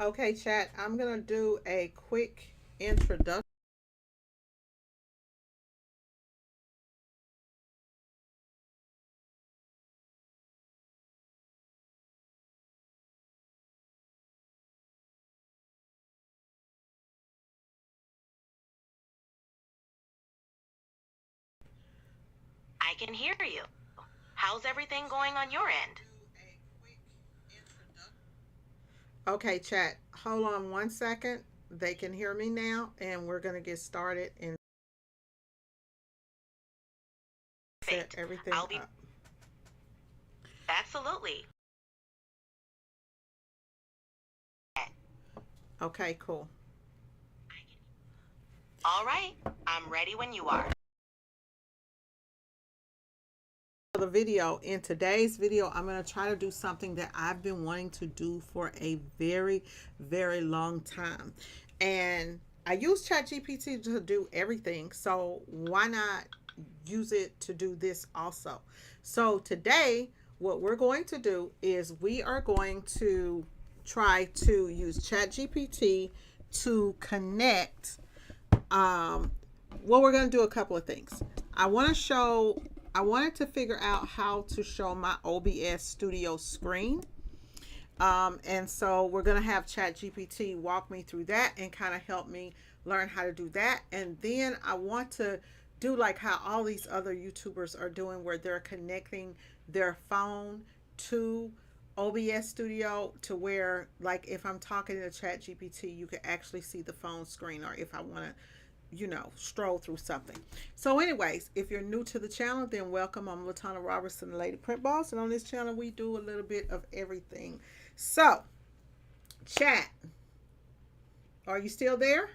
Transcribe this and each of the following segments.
Okay, chat, I'm going to do a quick introduction. I can hear you. How's everything going on your end? Okay, chat, hold on one second. They can hear me now, and we're going to get started and set Perfect. everything I'll be up. absolutely. Okay, cool. All right. I'm ready when you are. The video in today's video, I'm going to try to do something that I've been wanting to do for a very long time, and I use ChatGPT to do everything, so why not use it to do this also? So today what we're going to do is we are going to try to use ChatGPT to connect. Well, we're going to do a couple of things. I want to show, I wanted to figure out how to show my OBS studio screen. And so we're going to have ChatGPT walk me through that and kind of help me learn how to do that. And then I want to do like how all these other YouTubers are doing, where they're connecting their phone to OBS Studio, to where, like, if I'm talking to ChatGPT, you can actually see the phone screen, or if I want to, stroll through something. So, anyways, if you're new to the channel, then welcome. I'm Latana Robertson, the Lady Print Boss, and on this channel, we do a little bit of everything. So, chat, are you still there?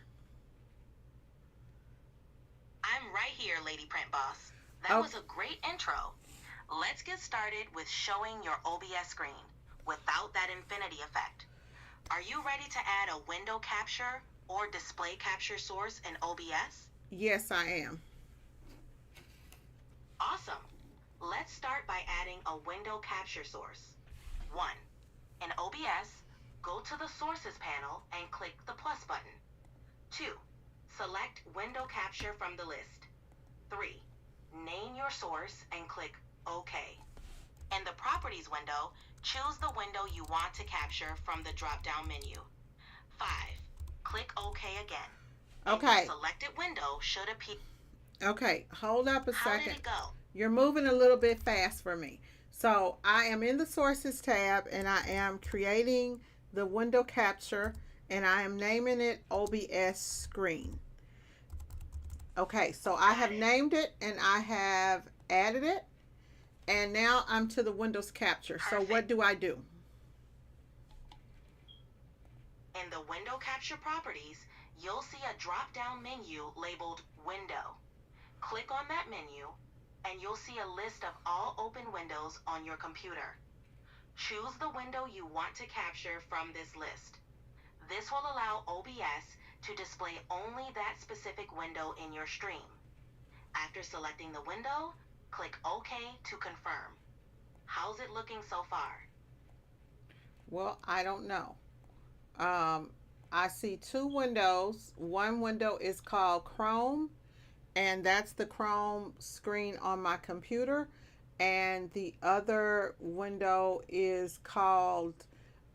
I'm right here, Lady Print Boss. That Oh, was a great intro. Let's get started with showing your OBS screen without that infinity effect. Are you ready to add a window capture or display capture source in OBS? yes, I am. Awesome. Let's start by adding a window capture source. 1. In OBS, go to the Sources panel and click the plus button. 2. Select Window Capture from the list. 3. Name your source and click OK. In the Properties window, choose the window you want to capture from the drop-down menu. 5. Click OK again, and your Okay. selected window should appear. Okay. Hold up a How did second. it go? You're moving a little bit fast for me. So, I am in the Sources tab, and I am creating the window capture, and I am naming it OBS screen. Okay. So, I Got have it. named it and I have added it. And now I'm to the Windows capture. So, what Perfect. do I do? In the Window Capture properties, you'll see a drop-down menu labeled Window. Click on that menu, and you'll see a list of all open windows on your computer. Choose the window you want to capture from this list. This will allow OBS to display only that specific window in your stream. After selecting the window, click OK to confirm. How's it looking so far? Well, I don't know. Um, I see two windows. One window is called Chrome, and that's the Chrome screen on my computer. And the other window is called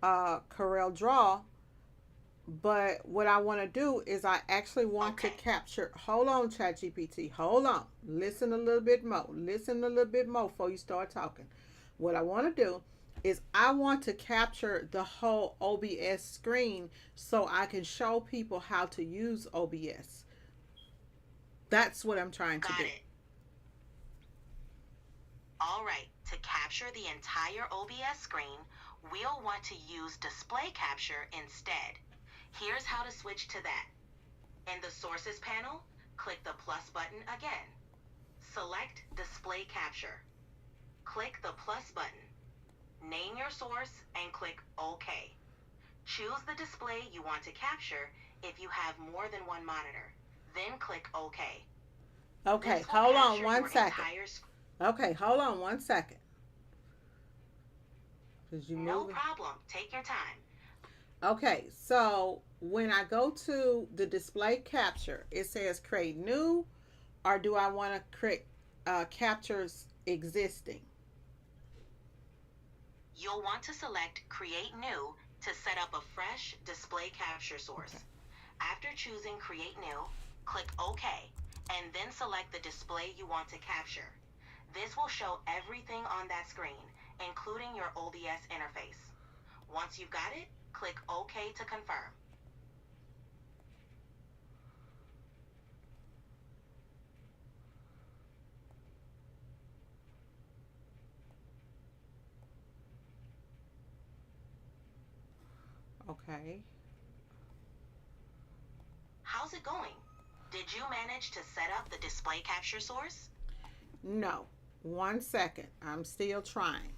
Corel Draw. But what I want to do is I actually want to Okay, capture. Hold on, ChatGPT. Hold on. Listen a little bit more. Listen a little bit more before you start talking. What I want to do is I want to capture the whole OBS screen so I can show people how to use OBS. That's what I'm trying to got do. it. All right, to capture the entire OBS screen, we'll want to use display capture instead. Here's how to switch to that. In the Sources panel, click the plus button again. Select Display Capture. Click the plus button. Name your source and click OK. Choose the display you want to capture if you have more than one monitor. Then click OK. Okay, This will hold on capture one your second. entire screen. Okay, hold on one second. Because you No moving. problem. Take your time. Okay, so when I go to the display capture, it says create new, or do I want to create captures existing? You'll want to select Create New to set up a fresh display capture Okay. source. After choosing Create New, click OK, and then select the display you want to capture. This will show everything on that screen, including your OBS interface. Once you've got it, click OK to confirm. Okay. How's it going? Did you manage to set up the display capture source? No. 1 second. I'm still trying.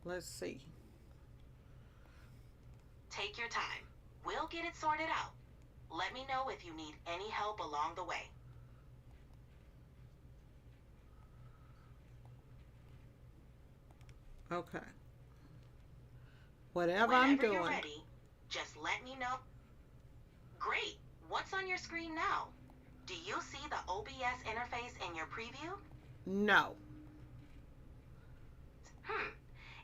Let's see. Take your time. We'll get it sorted out. Let me know if you need any help along the way. Okay. Whatever I'm Whenever you're doing. ready, just let me know. Great. What's on your screen now? Do you see the OBS interface in your preview? No.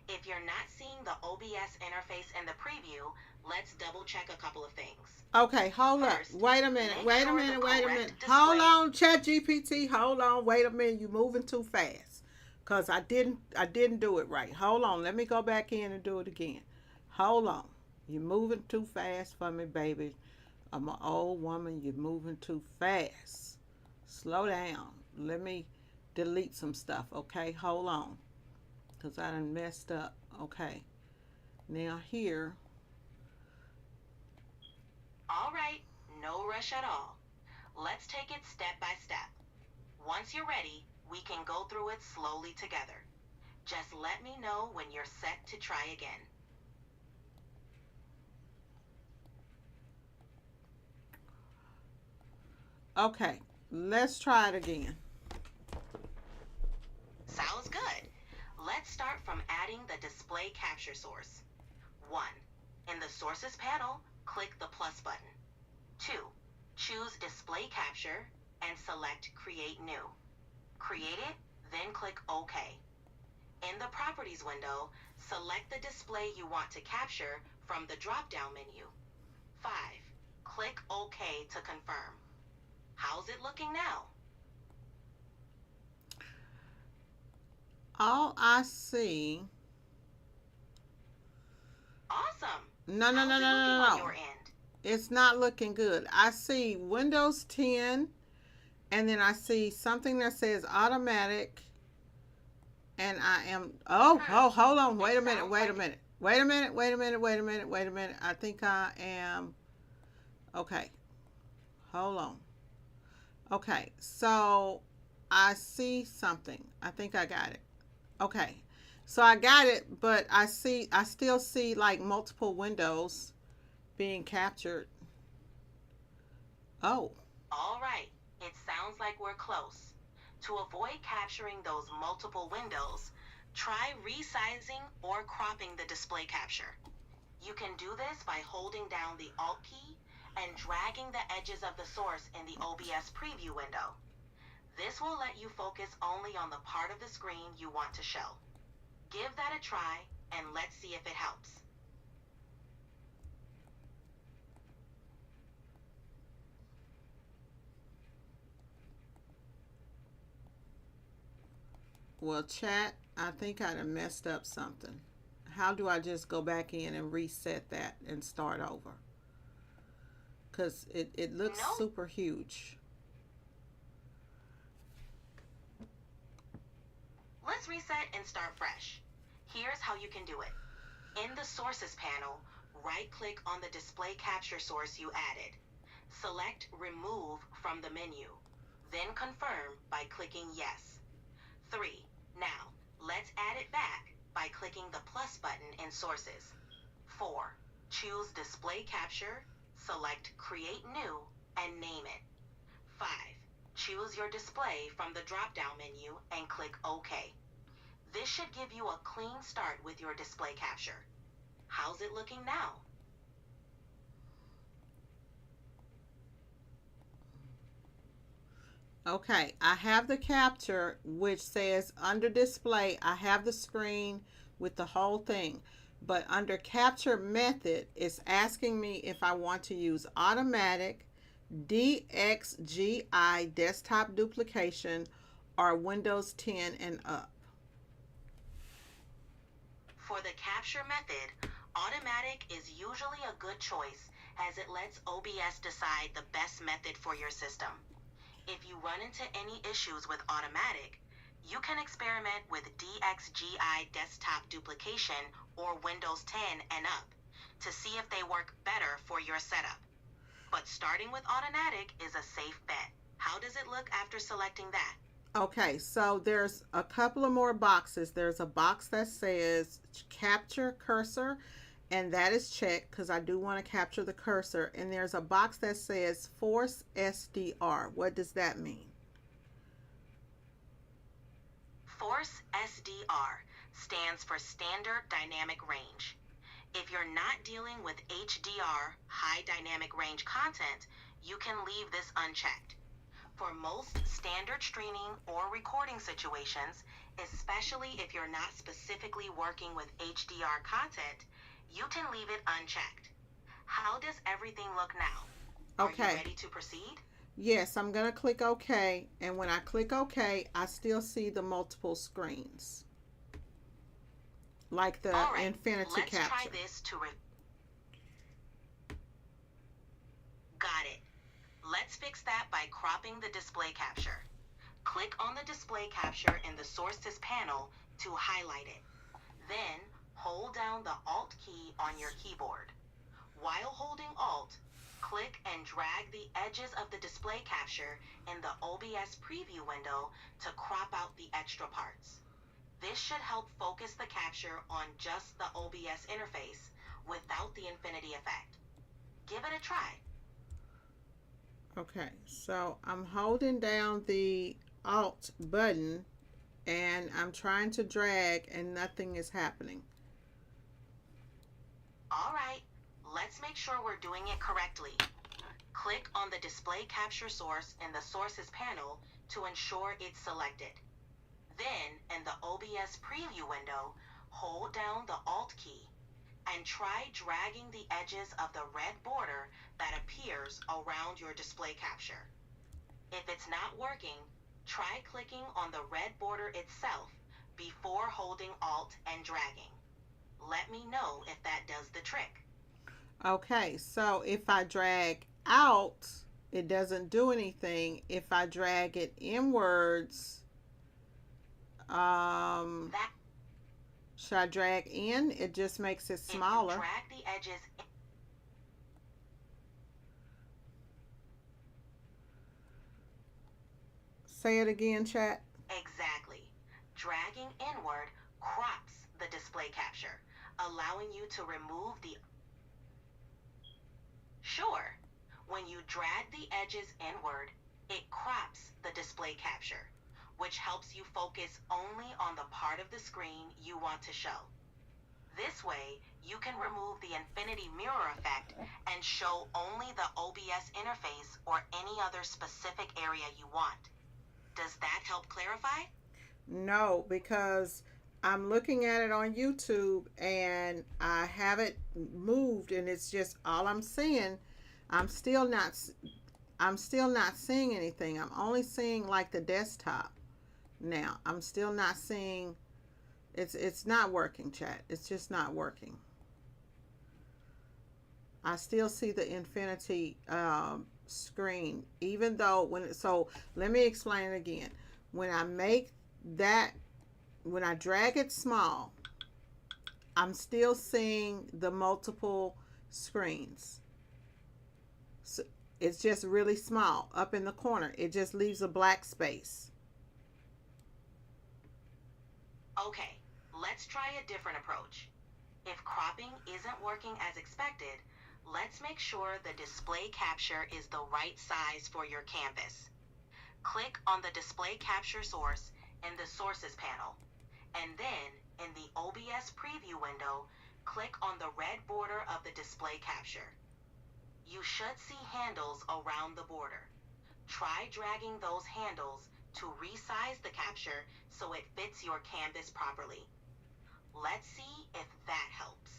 If you're not seeing the OBS interface in the preview, let's double check a couple of things. Okay, hold First, up. Wait a minute. make Wait a sure the minute. Wait a correct minute. display- Hold on, Chatgpt. Hold on. Wait a minute. You're moving too fast. Cause I didn't do it right. Hold on. Let me go back in and do it again. Hold on. You're moving too fast for me, baby. I'm an old woman. You're moving too fast. Slow down. Let me delete some stuff. Okay, hold on. Cause I done messed up. Okay. Now here. All right, no rush at all. Let's take it step by step. Once you're ready, we can go through it slowly together. Just let me know when you're set to try again. Okay, let's try it again. Sounds good. Let's start from adding the display capture source. 1. In the Sources panel, click the plus button. 2. Choose Display Capture and select Create New. Create it, then click OK. In the Properties window, select the display you want to capture from the drop-down menu. 5. Click OK to confirm. How's it looking now? All I see. Awesome. No, no, How's no, it no, looking no, on no. your end? It's not looking good. I see Windows 10, and then I see something that says automatic, and I am. Oh, hold on. Wait a minute. Wait a minute. Wait a minute. Wait a minute. Wait a minute. Wait a minute. I think I am. Okay. Hold on. Okay. So I see something. I think I got it. Okay. So I got it, but I still see like multiple windows being captured. Oh. All right, it sounds like we're close. To avoid capturing those multiple windows, try resizing or cropping the display capture. You can do this by holding down the Alt key and dragging the edges of the source in the OBS preview window. This will let you focus only on the part of the screen you want to show. Give that a try and let's see if it helps. Well, chat, I think I done messed up something. How do I just go back in and reset that and start over? Because it looks super huge. Let's reset and start fresh. Here's how you can do it. In the Sources panel, right-click on the display capture source you added. Select Remove from the menu. Then confirm by clicking Yes. 3. Now, let's add it back by clicking the plus button in Sources. 4. Choose Display Capture, select Create New, and name it. 5. Choose your display from the drop-down menu and click OK. This should give you a clean start with your display capture. How's it looking now? Okay, I have the capture which says under display, I have the screen with the whole thing. But under capture method, it's asking me if I want to use automatic, DXGI desktop duplication, or Windows 10 and up. For the capture method, automatic is usually a good choice as it lets OBS decide the best method for your system. If you run into any issues with automatic, you can experiment with DXGI desktop duplication or Windows 10 and up to see if they work better for your setup. But starting with automatic is a safe bet. How does it look after selecting that? Okay, so there's a couple of more boxes. There's a box that says capture cursor, and that is checked because I do want to capture the cursor. And there's a box that says force SDR. What does that mean? Force SDR stands for Standard Dynamic Range. If you're not dealing with HDR, High Dynamic Range content, you can leave this unchecked. For most standard streaming or recording situations, especially if you're not specifically working with HDR content, you can leave it unchecked. How does everything look now? Are you Okay. ready to proceed? Yes, I'm going to click OK. And when I click OK, I still see the multiple screens, like the All right, infinity let's capture. try this to Got it. Let's fix that by cropping the display capture. Click on the display capture in the sources panel to highlight it. Then hold down the Alt key on your keyboard. While holding Alt, click and drag the edges of the display capture in the OBS preview window to crop out the extra parts. This should help focus the capture on just the OBS interface without the infinity effect. Give it a try. Okay, so I'm holding down the Alt button and I'm trying to drag and nothing is happening. All right, let's make sure we're doing it correctly. Click on the display capture source in the sources panel to ensure it's selected. Then, in the OBS preview window, hold down the Alt key and try dragging the edges of the red border that appears around your display capture. If it's not working, try clicking on the red border itself before holding Alt and dragging. Let me know if that does the trick. Okay, so if I drag out, it doesn't do anything. If I drag it inwards, That should I drag in? It just makes it if you smaller. drag the edges Say it again, chat. exactly, dragging inward crops the display capture, allowing you to remove the Sure, when you drag the edges inward, it crops the display capture, which helps you focus only on the part of the screen you want to show. This way, you can remove the infinity mirror effect and show only the OBS interface or any other specific area you want. Does that help clarify? No, because I'm looking at it on YouTube and I have it moved and it's just all I'm seeing. I'm still not seeing anything. I'm only seeing like the desktop. Now, I'm still not seeing it's not working, chat. It's just not working. I still see the infinity screen even though so let me explain it again. When I make that when I drag it small, I'm still seeing the multiple screens. So it's just really small up in the corner. It just leaves a black space. Okay, let's try a different approach. If cropping isn't working as expected, let's make sure the display capture is the right size for your canvas. Click on the display capture source in the sources panel, and then in the OBS preview window, click on the red border of the display capture. You should see handles around the border. Try dragging those handles to resize the capture so it fits your canvas properly. Let's see if that helps.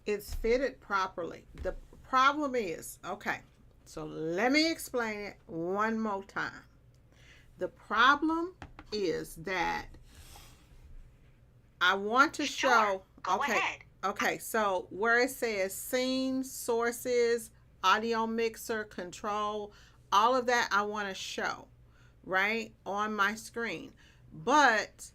It's fitted properly. The problem is, okay, so let me explain it one more time. The problem is that I want to Sure, show, go okay, ahead. okay, so where it says scene, sources, audio mixer, control, all of that I want to show, right, on my screen. But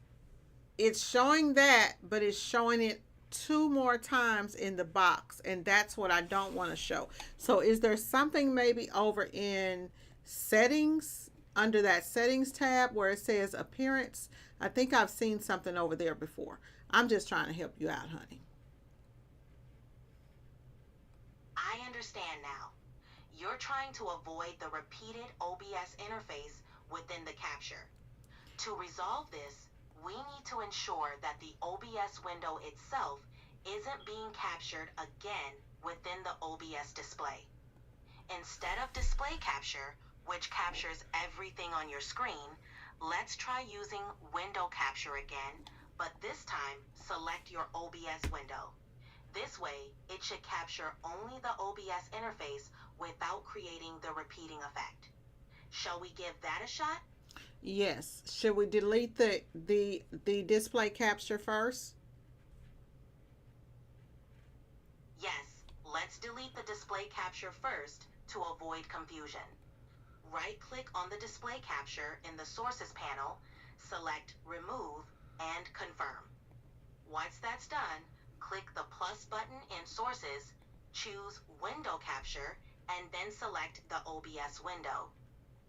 it's showing that, but it's showing it two more times in the box, and that's what I don't want to show. So is there something maybe over in settings, under that settings tab where it says appearance? I think I've seen something over there before. I'm just trying to help you out, honey. I understand now. You're trying to avoid the repeated OBS interface within the capture. To resolve this, we need to ensure that the OBS window itself isn't being captured again within the OBS display. Instead of display capture, which captures everything on your screen, let's try using window capture again, but this time select your OBS window. This way, it should capture only the OBS interface without creating the repeating effect. Shall we give that a shot? Yes. Should we delete the display capture first? Yes, let's delete the display capture first to avoid confusion. Right-click on the display capture in the Sources panel, select Remove, and Confirm. Once that's done, click the plus button in Sources, choose Window Capture, and then select the OBS window.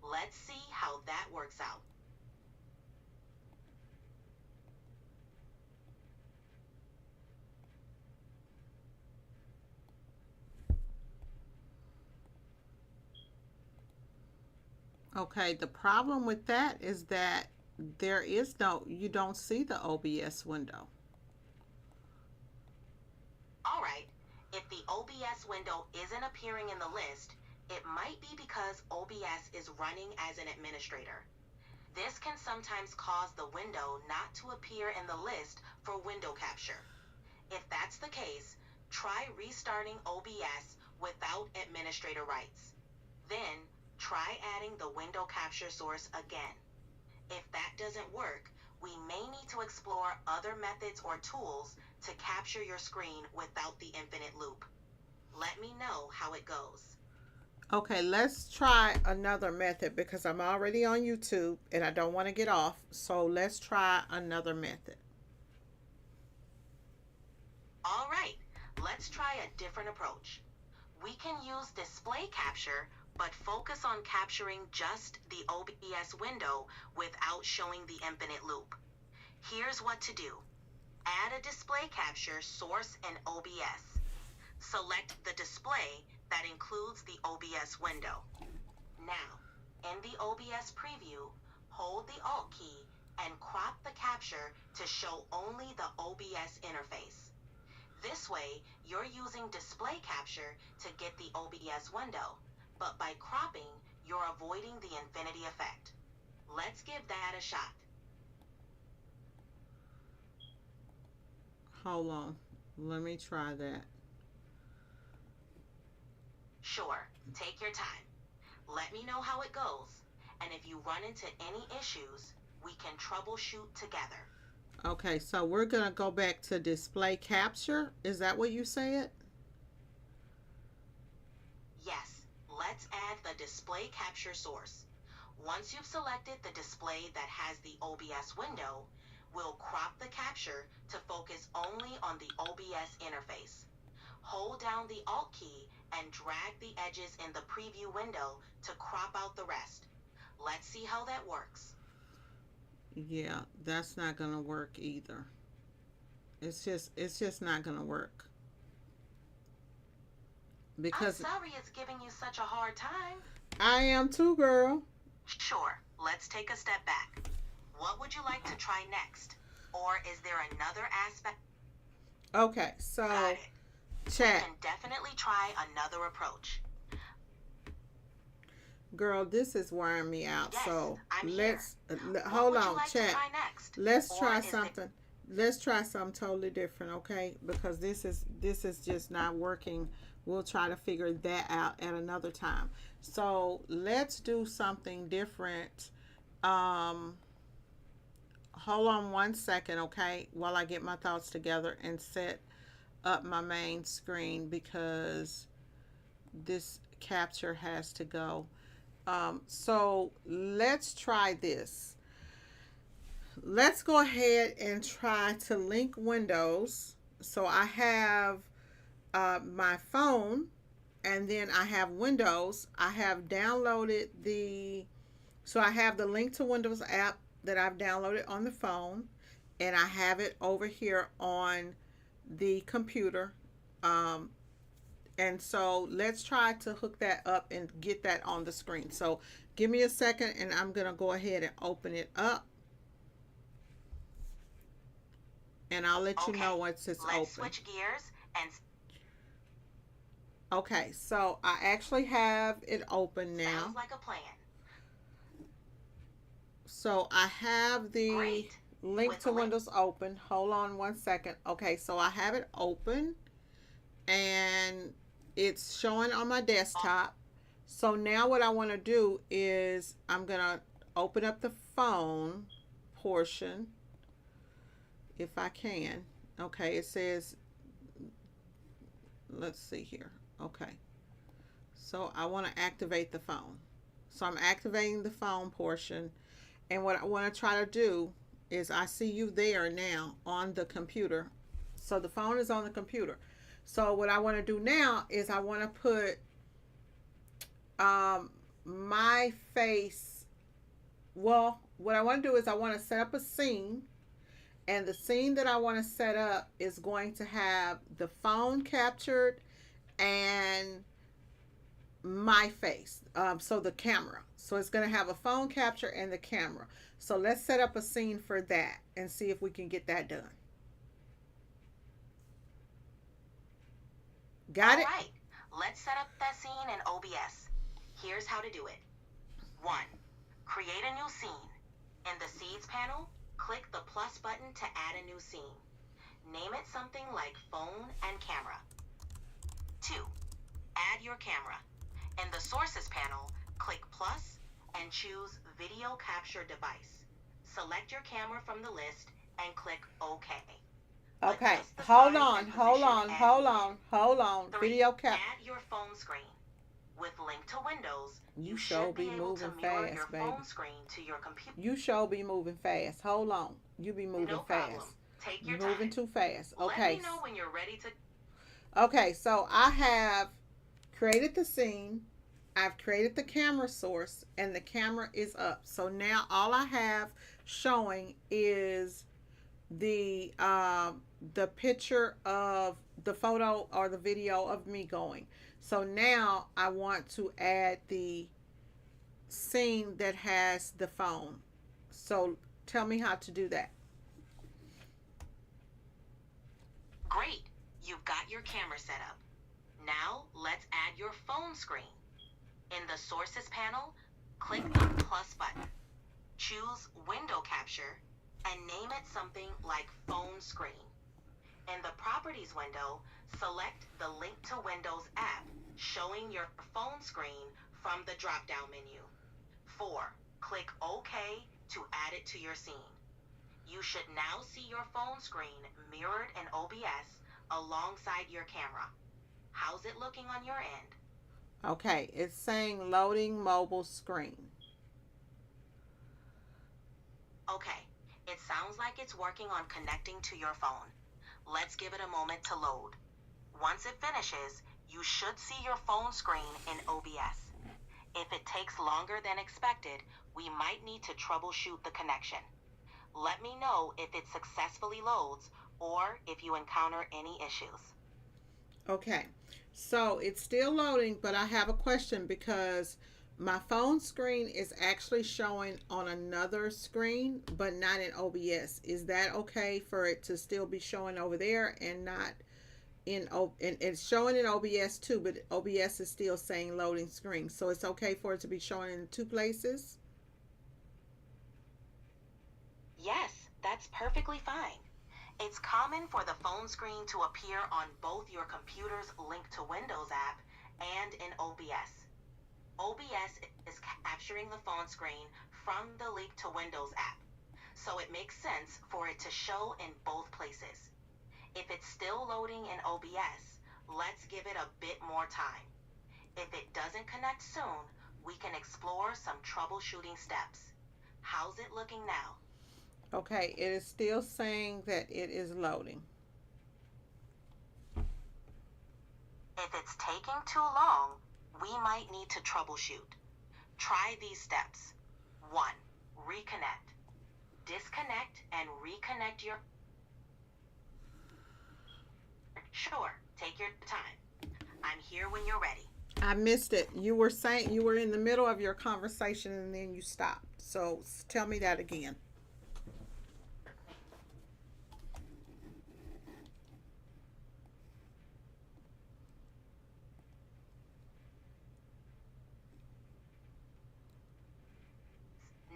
Let's see how that works out. Okay, the problem with that is that there is no, you don't see the OBS window. Alright, if the OBS window isn't appearing in the list, it might be because OBS is running as an administrator. This can sometimes cause the window not to appear in the list for window capture. If that's the case, try restarting OBS without administrator rights. Then, try adding the window capture source again. If that doesn't work, we may need to explore other methods or tools to capture your screen without the infinite loop. Let me know how it goes. Okay, let's try another method because I'm already on YouTube and I don't want to get off. So let's try another method. All right, let's try a different approach. We can use display capture, but focus on capturing just the OBS window without showing the infinite loop. Here's what to do. Add a display capture source in OBS. Select the display that includes the OBS window. Now, in the OBS preview, hold the Alt key and crop the capture to show only the OBS interface. This way, you're using display capture to get the OBS window, but by cropping, you're avoiding the infinity effect. Let's give that a shot. Hold on. Let me try that. Sure, take your time. Let me know how it goes, and if you run into any issues, we can troubleshoot together. Okay, so we're going to go back to display capture. Is that what you said? Yes, let's add the display capture source. Once you've selected the display that has the OBS window, we'll crop the capture to focus only on the OBS interface. Hold down the Alt key and drag the edges in the preview window to crop out the rest. Let's see how that works. Yeah, that's not going to work either. It's just not going to work. Because I'm sorry it's giving you such a hard time. I am too, girl. Sure, let's take a step back. What would you like to try next? Or is there another aspect? Okay, so Got it. chat. You can definitely try another approach. Girl, this is wearing me out. Yes, So I'm here. let's What hold would you on, like to chat. try next? Let's Or try is there... something. Let's try something totally different, okay? Because this is just not working. We'll try to figure that out at another time. So let's do something different. Um, hold on one second, okay, while I get my thoughts together and set up my main screen because this capture has to go. So let's try this. Let's go ahead and try to link windows. So I have my phone, and then I have Windows. I have downloaded so I have the Link to Windows app that I've downloaded on the phone, and I have it over here on the computer. Um, and so let's try to hook that up and get that on the screen. So give me a second, and I'm going to go ahead and open it up. And I'll let you know once it's open. Let's switch gears and... Okay, so I actually have it open now. Sounds like a plan. So I have the Link to Windows open. Hold on one second. Okay, so I have it open and it's showing on my desktop. So now what I want to do is I'm going to open up the phone portion if I can. Okay, it says, let's see here. Okay, so I want to activate the phone. So I'm activating the phone portion. And what I want to try to do is I see you there now on the computer. So the phone is on the computer. So what I want to do now is I want to put my face. Well, what I want to do is I want to set up a scene. And the scene that I want to set up is going to have the phone captured and my face. So the camera. So it's going to have a phone capture and the camera. So let's set up a scene for that and see if we can get that done. Got it? All right. Let's set up that scene in OBS. Here's how to do it. 1. Create a new scene. In the Seeds panel, click the plus button to add a new scene. Name it something like phone and camera. 2. Add your camera. In the Sources panel, click plus and choose Video Capture Device. Select your camera from the list and click OK. Okay, hold on. 3. Video cap. Add your phone screen. With Link to Windows, You should be be able to moving mirror fast, your baby. phone screen to your computer. You sure be moving fast. Hold on. You be moving No problem. fast. Take your You're moving time. too fast. Let Okay. me know when you're ready to... Okay, so I have created the scene. I've created the camera source and the camera is up. So now all I have showing is the picture of the photo or the video of me going. So now I want to add the scene that has the phone. So tell me how to do that. Great. You've got your camera set up. Now let's add your phone screen. In the Sources panel, click the plus button. Choose Window Capture and name it something like Phone Screen. In the Properties window, select the Link to Windows app showing your phone screen from the drop-down menu. 4. Click OK to add it to your scene. You should now see your phone screen mirrored in OBS alongside your camera. How's it looking on your end? Okay, it's saying loading mobile screen. Okay, it sounds like it's working on connecting to your phone. Let's give it a moment to load. Once it finishes, you should see your phone screen in OBS. If it takes longer than expected, we might need to troubleshoot the connection. Let me know if it successfully loads or if you encounter any issues. Okay, so it's still loading, but I have a question because my phone screen is actually showing on another screen, but not in OBS. Is that okay for it to still be showing over there and not and it's showing in OBS too, but OBS is still saying loading screen. So it's okay for it to be showing in two places. Yes, that's perfectly fine. It's common for the phone screen to appear on both your computer's Link to Windows app and in OBS. OBS is capturing the phone screen from the Link to Windows app, so it makes sense for it to show in both places. If it's still loading in OBS, let's give it a bit more time. If it doesn't connect soon, we can explore some troubleshooting steps. How's it looking now? Okay, it is still saying that it is loading. If it's taking too long, we might need to troubleshoot. Try these steps. 1. Reconnect. Disconnect and reconnect your... Sure, take your time. I'm here when you're ready. I missed it. You were saying you were in the middle of your conversation and then you stopped. So tell me that again.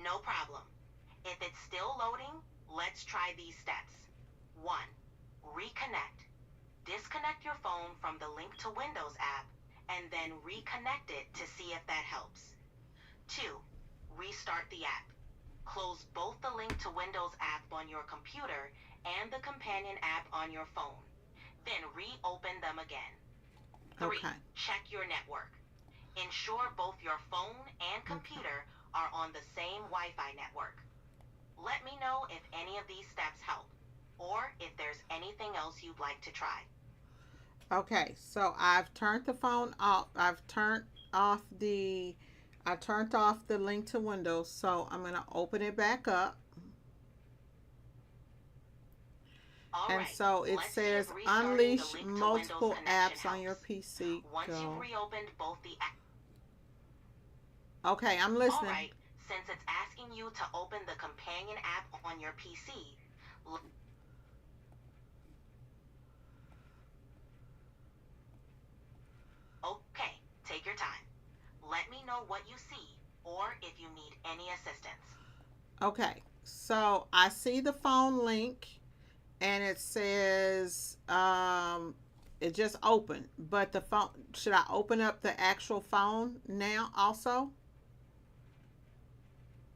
No problem. If it's still loading, let's try these steps. 1. Reconnect. Disconnect your phone from the Link to Windows app and then reconnect it to see if that helps. 2. Restart the app. Close both the Link to Windows app on your computer and the companion app on your phone. Then reopen them again. 3. Okay. Check your network. Ensure both your phone and computer are on the same Wi-Fi network. Let me know if any of these steps help, or if there's anything else you'd like to try. Okay, so I've turned the phone off. I turned off the Link to Windows. So I'm gonna open it back up. And so it says unleash multiple apps on your PC. Once you've reopened both the apps. Okay, I'm listening. Alright, since it's asking you to open the companion app on your PC, okay, take your time. Let me know what you see, or if you need any assistance. Okay, so I see the phone link, and it says it just opened. But the phone, should I open up the actual phone now also?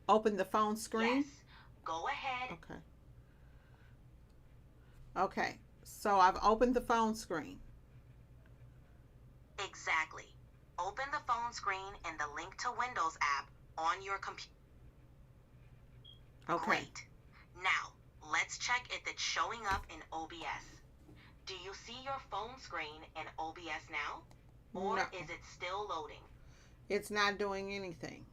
Open the phone screen? Yes, go ahead. Okay. Okay, so I've opened the phone screen. Exactly. Open the phone screen in the Link to Windows app on your computer. Okay. Great. Now, let's check if it's showing up in OBS. Do you see your phone screen in OBS now? Or No. is it still loading? It's not doing anything.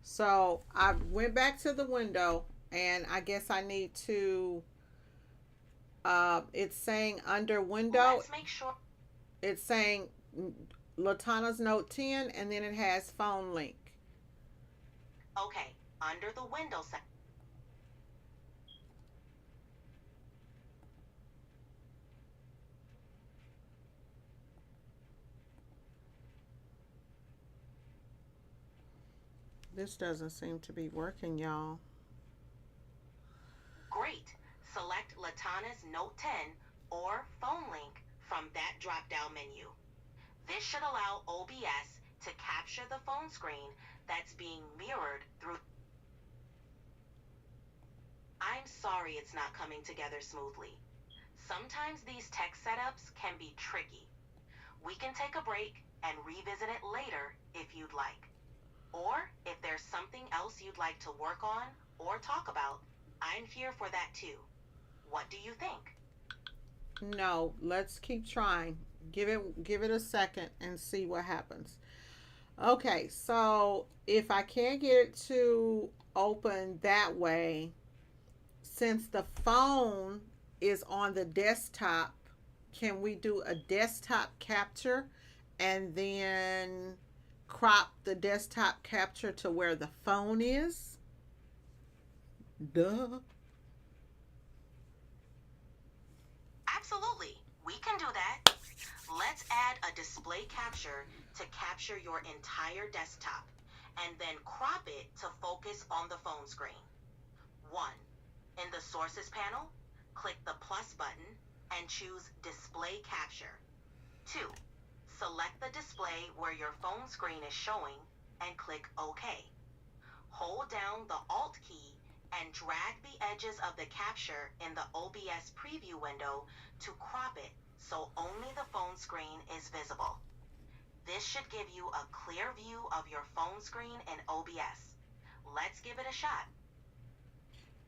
So I went back to the window, and I guess I need to, it's saying under window, Let's make sure. it's saying Latana's Note 10, and then it has phone link. Okay, under the Windows section. This doesn't seem to be working, y'all. Great. Select Latana's Note 10 or phone link from that drop-down menu. This should allow OBS to capture the phone screen that's being mirrored through. I'm sorry it's not coming together smoothly. Sometimes these tech setups can be tricky. We can take a break and revisit it later if you'd like. Or if there's something else you'd like to work on or talk about, I'm here for that too. What do you think? No, let's keep trying. Give it a second and see what happens. Okay, so if I can't get it to open that way, since the phone is on the desktop, can we do a desktop capture and then crop the desktop capture to where the phone is? Duh. Absolutely. We We can do that. Let's add a display capture to capture your entire desktop and then crop it to focus on the phone screen. 1. In the Sources panel, click the plus button and choose Display Capture. 2. Select the display where your phone screen is showing and click OK. Hold down the Alt key and drag the edges of the capture in the OBS preview window to crop it so only the phone screen is visible. This should give you a clear view of your phone screen in OBS. Let's give it a shot.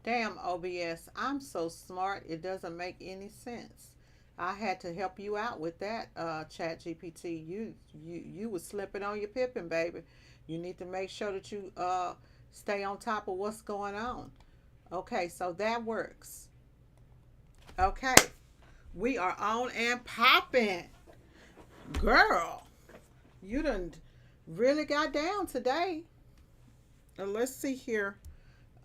Damn, OBS, I'm so smart, it doesn't make any sense. I had to help you out with that, Chatgpt. You was slipping on your pippin, baby. You need to make sure that you stay on top of what's going on. Okay, so that works. Okay, we are on and popping. Girl, you done really got down today. Let's see here.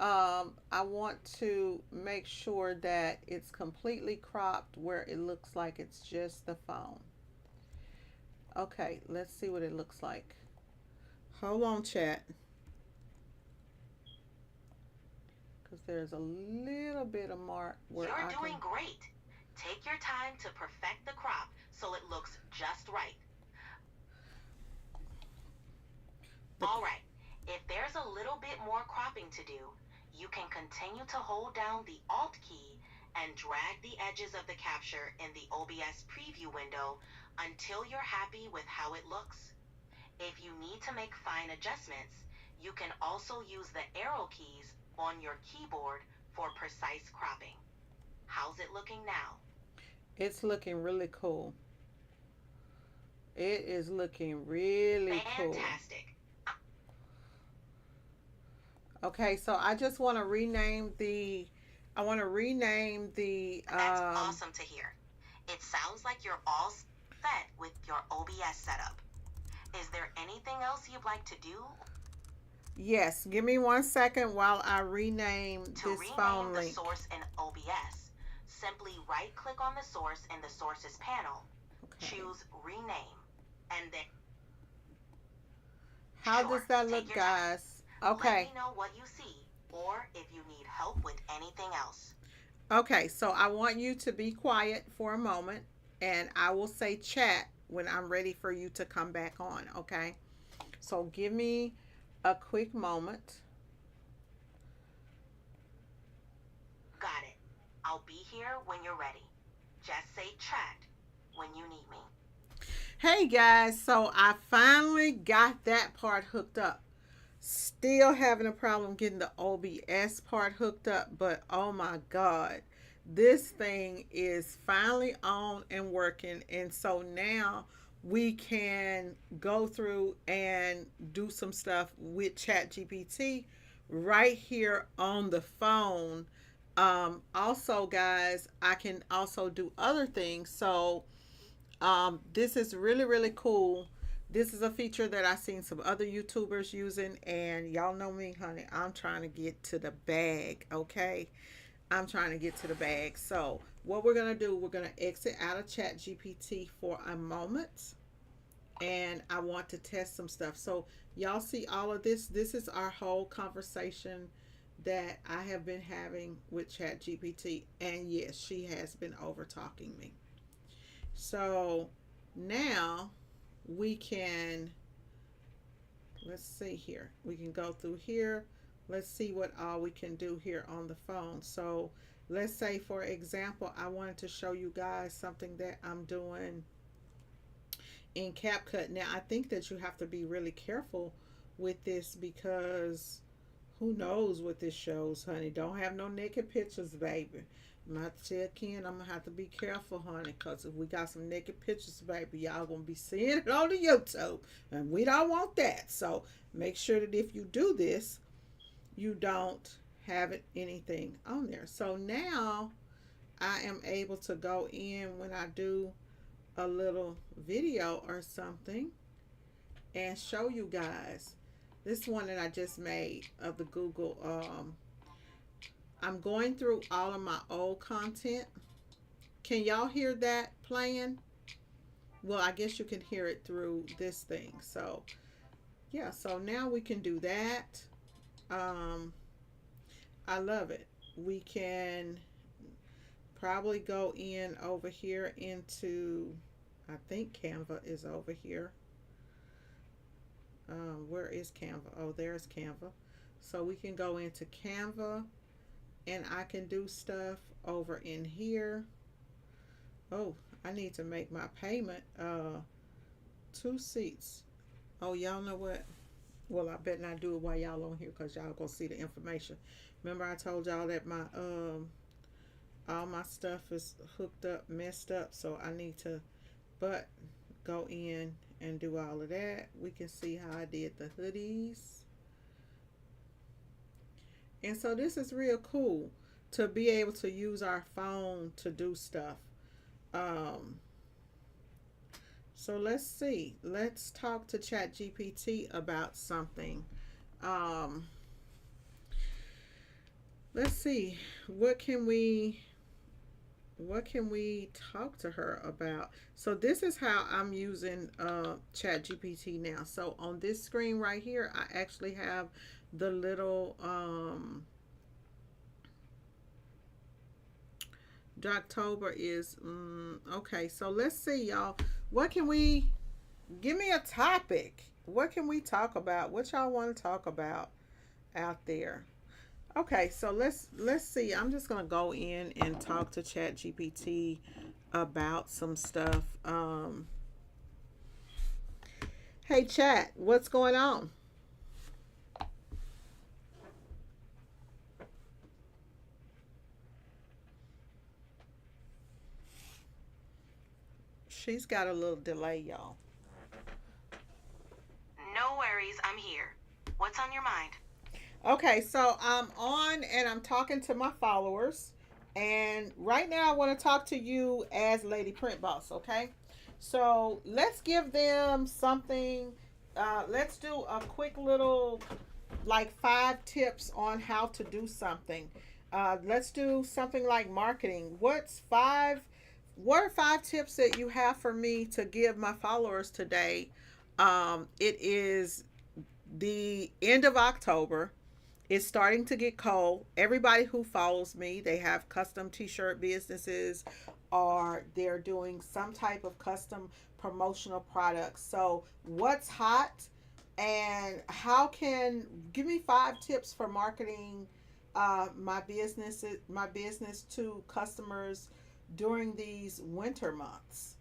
I want to make sure that it's completely cropped where it looks like it's just the phone. Okay, let's see what it looks like. Hold on, chat. Because there's a little bit of mark where You're doing great. Take your time to perfect the crop so it looks just right. All right, if there's a little bit more cropping to do, you can continue to hold down the Alt key and drag the edges of the capture in the OBS preview window until you're happy with how it looks. If you need to make fine adjustments, you can also use the arrow keys on your keyboard for precise cropping. How's it looking now? It's looking really cool. It is looking really cool. Fantastic. Okay, so I just want to rename the. I want to rename the. That's awesome to hear. It sounds like you're all set with your OBS setup. Is there anything else you'd like to do? Yes, give me 1 second while I rename this phone link. To rename the source in OBS, simply right-click on the source in the Sources panel, choose Rename, and then... How does that look, guys? Okay. Let me know what you see, or if you need help with anything else. Okay, so I want you to be quiet for a moment, and I will say chat when I'm ready for you to come back on, okay? So give me a quick moment. Got it. I'll be here when you're ready. Just say chat when you need me. Hey guys, so I finally got that part hooked up. Still having a problem getting the OBS part hooked up, but oh my God, this thing is finally on and working. And so now we can go through and do some stuff with Chatgpt right here on the phone. Also, guys, I can also do other things. So this is really, really cool. This is a feature that I've seen some other YouTubers using, and y'all know me, honey. I'm trying to get to the bag, okay? I'm trying to get to the bag. So what we're going to do, we're going to exit out of Chatgpt for a moment, and I want to test some stuff. So y'all see all of this? This is our whole conversation that I have been having with Chatgpt, and yes, she has been over talking me. So now we can, let's see here, we can go through here. Let's see what all we can do here on the phone. So let's say, for example, I wanted to show you guys something that I'm doing in CapCut. Now I think that you have to be really careful with this, because who knows what this shows, honey. Don't have no naked pictures, baby. I'm going to have to tell Ken I'm going to have to be careful, honey, because if we got some naked pictures, baby, y'all going to be seeing it on the YouTube, and we don't want that. So make sure that if you do this, you don't have anything on there. So now I am able to go in when I do a little video or something and show you guys. This one that I just made of the Google, I'm going through all of my old content, Can y'all hear that playing? Well, I guess you can hear it through this thing. So yeah, so now we can do that. Um, I love it. We can probably go in over here into, I think Canva is over here. Where is Canva? Oh, there's Canva. So we can go into Canva and I can do stuff over in here. Oh, I need to make my payment. 2 seats. Oh, y'all know what? Well, I bet not do it while y'all on here because y'all gonna see the information. Remember I told y'all that my all my stuff is hooked up, messed up, so I need to but go in and do all of that. We can see how I did the hoodies. And so this is real cool to be able to use our phone to do stuff. Um, so let's see. Let's talk to ChatGPT about something. Um, let's see. What can we talk to her about? So this is how I'm using ChatGPT now. So on this screen right here, I actually have the little October is okay. So let's see, y'all. What can we give me a topic? What can we talk about? What y'all want to talk about out there? Okay, so let's see. I'm just gonna go in and talk to ChatGPT about some stuff. Hey Chat, what's going on? She's got a little delay, y'all. No worries, I'm here. What's on your mind? Okay, so I'm on and I'm talking to my followers. And right now I want to talk to you as Lady Print Boss, okay? So let's give them something. Let's do a quick little, like 5 tips on how to do something. Let's do something like marketing. What are 5 tips that you have for me to give my followers today? It is the end of October. It's starting to get cold. Everybody who follows me, they have custom t-shirt businesses or they're doing some type of custom promotional products. So, what's hot and how can give me 5 tips for marketing my business to customers during these winter months.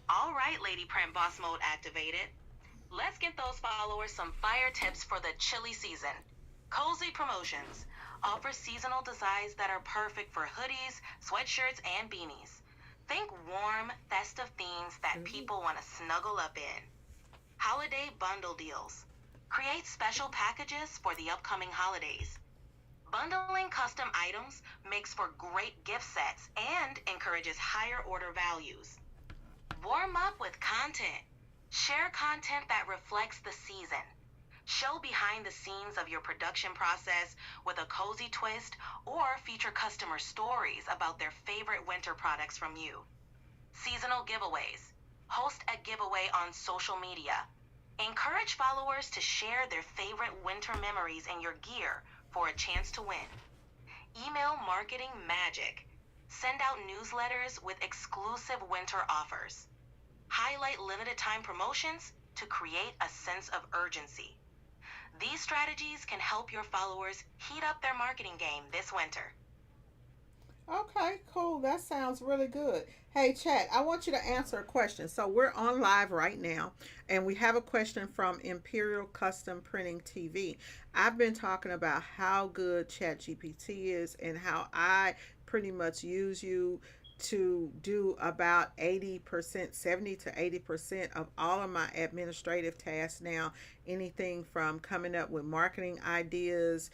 All right, Lady Print Boss Mode activated. Let's get those followers some fire tips for the chilly season. Cozy Promotions offers seasonal designs that are perfect for hoodies, sweatshirts, and beanies. Think warm, festive themes that people want to snuggle up in. Holiday bundle deals. Create special packages for the upcoming holidays. Bundling custom items makes for great gift sets and encourages higher order values. Warm up with content. Share content that reflects the season. Show behind the scenes of your production process with a cozy twist or feature customer stories about their favorite winter products from you. Seasonal giveaways. Host a giveaway on social media. Encourage followers to share their favorite winter memories in your gear for a chance to win. Email marketing magic. Send out newsletters with exclusive winter offers. Highlight limited time promotions to create a sense of urgency. These strategies can help your followers heat up their marketing game this winter. Okay, cool. That sounds really good. Hey, chat, I want you to answer a question. So, we're on live right now, and we have a question from Imperial Custom Printing TV. I've been talking about how good ChatGPT is and how I pretty much use you to do about 80%, 70 to 80% of all of my administrative tasks now. Anything from coming up with marketing ideas,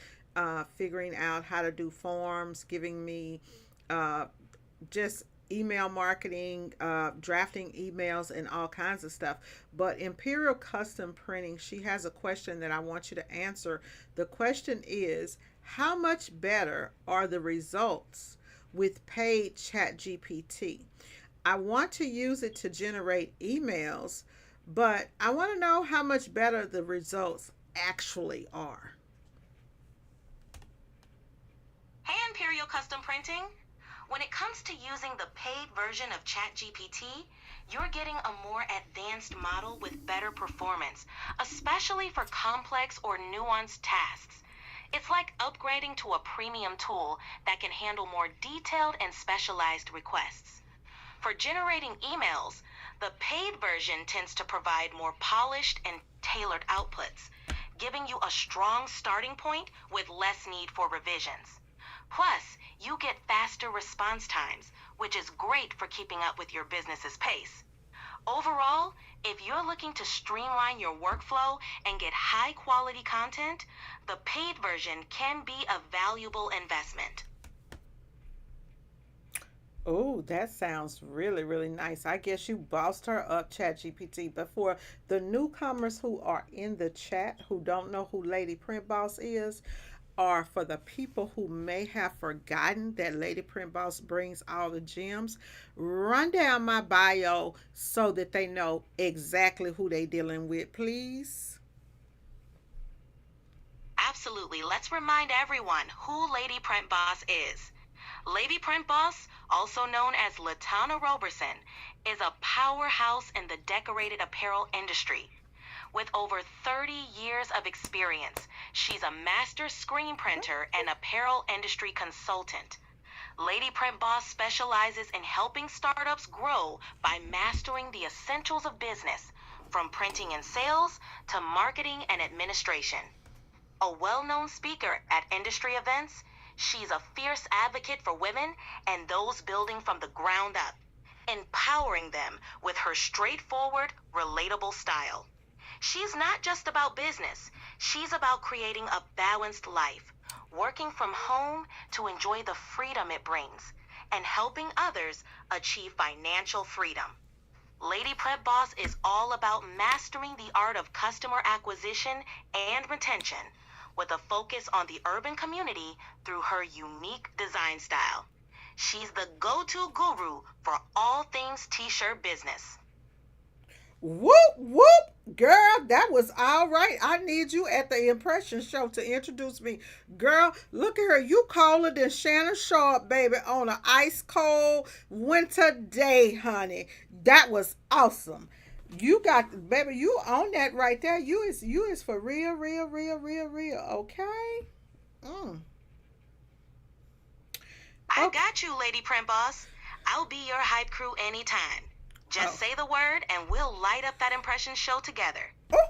figuring out how to do forms, giving me uh, just email marketing, drafting emails, and all kinds of stuff. But Imperial Custom Printing, she has a question that I want you to answer. The question is, how much better are the results with paid ChatGPT. I want to use it to generate emails, but I want to know how much better the results actually are. Hey, Imperial Custom Printing. When it comes to using the paid version of ChatGPT, you're getting a more advanced model with better performance, especially for complex or nuanced tasks. It's like upgrading to a premium tool that can handle more detailed and specialized requests. For generating emails, the paid version tends to provide more polished and tailored outputs, giving you a strong starting point with less need for revisions. Plus, you get faster response times, which is great for keeping up with your business's pace. Overall, if you're looking to streamline your workflow and get high quality content, the paid version can be a valuable investment. Oh, that sounds really, really nice. I guess you bossed her up, ChatGPT. But for the newcomers who are in the chat who don't know who Lady Print Boss is, or for the people who may have forgotten that Lady Print Boss brings all the gems, run down my bio so that they know exactly who they dealing with, please. Absolutely. Let's remind everyone who Lady Print Boss is. Lady Print Boss, also known as Latana Roberson, is a powerhouse in the decorated apparel industry. With over 30 years of experience, she's a master screen printer and apparel industry consultant. Lady Print Boss specializes in helping startups grow by mastering the essentials of business, from printing and sales to marketing and administration. A well known speaker at industry events, she's a fierce advocate for women and those building from the ground up, empowering them with her straightforward, relatable style. She's not just about business, she's about creating a balanced life, working from home to enjoy the freedom it brings, and helping others achieve financial freedom. Lady Prep Boss is all about mastering the art of customer acquisition and retention, with a focus on the urban community through her unique design style. She's the go to guru for all things t shirt business. Whoop, whoop, girl, that was all right. I need you at the impression show to introduce me. Girl, look at her. You colder than Shannon Sharp, baby, on an ice cold winter day, honey. That was awesome. You got, baby, you on that right there. You is for real, real, real, real, real. Okay. Mm. I Okay. got you, Lady Print Boss. I'll be your hype crew anytime. Just Oh. say the word and we'll light up that impression show together. Oh.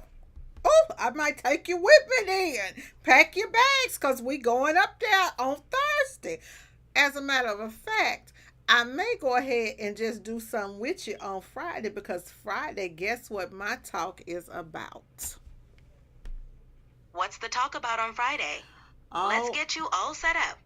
Oh, I might take you with me then. Pack your bags because we going up there on Thursday. As a matter of fact, I may go ahead and just do something with you on Friday because Friday, guess what my talk is about? What's the talk about on Friday? Let's Oh, get you all set up.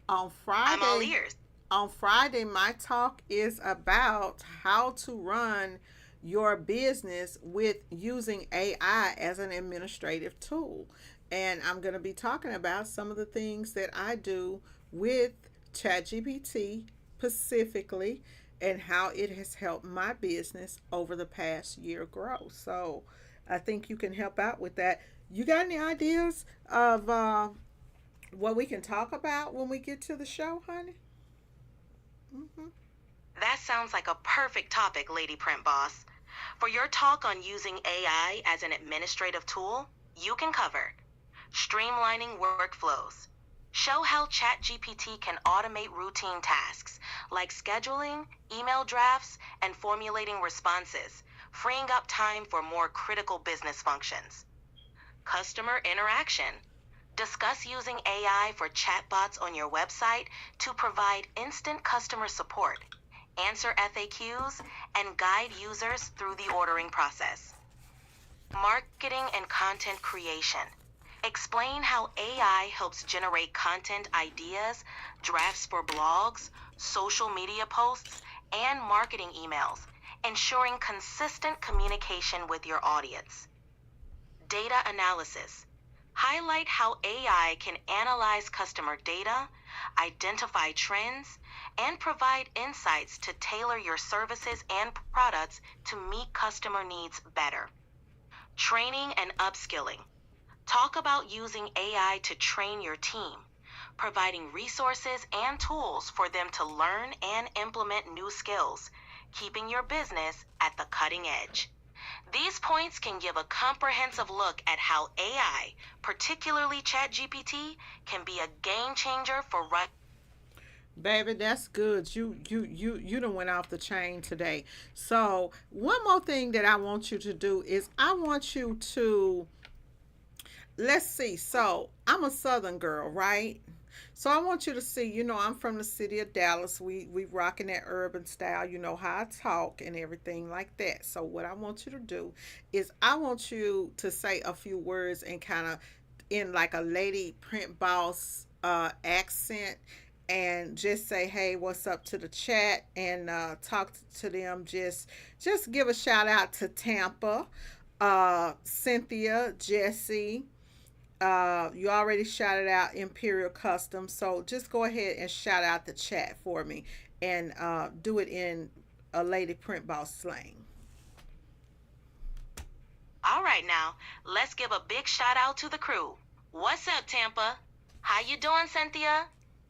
on I'm all Friday, ears. on Friday, my talk is about how to run your business with using AI as an administrative tool. And I'm going to be talking about some of the things that I do with ChatGPT specifically and how it has helped my business over the past year grow. So I think you can help out with that. You got any ideas of what we can talk about when we get to the show, honey? Mm-hmm. That sounds like a perfect topic, Lady Print Boss. For your talk on using AI as an administrative tool, you can cover streamlining workflows. Show how ChatGPT can automate routine tasks like scheduling, email drafts, and formulating responses, freeing up time for more critical business functions. Customer interaction. Discuss using AI for chatbots on your website to provide instant customer support, answer FAQs, and guide users through the ordering process. Marketing and content creation. Explain how AI helps generate content ideas, drafts for blogs, social media posts, and marketing emails, ensuring consistent communication with your audience. Data analysis. Highlight how AI can analyze customer data, identify trends, and provide insights to tailor your services and products to meet customer needs better. Training and upskilling. Talk about using AI to train your team, providing resources and tools for them to learn and implement new skills, keeping your business at the cutting edge. These points can give a comprehensive look at how AI, particularly ChatGPT, can be a game changer for running. Baby, that's good. You done went off the chain today. So one more thing that I want you to do is I want you to, let's see. So I'm a Southern girl, right? So I want you to see, I'm from the city of Dallas. We rocking that urban style, how I talk and everything like that. So what I want you to do is I want you to say a few words and kind of in like a lady print boss accent, and just say, hey, what's up to the chat, and talk to them. Just give a shout out to Tampa, Cynthia, Jesse. You already shouted out Imperial Customs, so just go ahead and shout out the chat for me, and do it in a lady print boss slang. All right now, let's give a big shout out to the crew. What's up, Tampa? How you doing, Cynthia?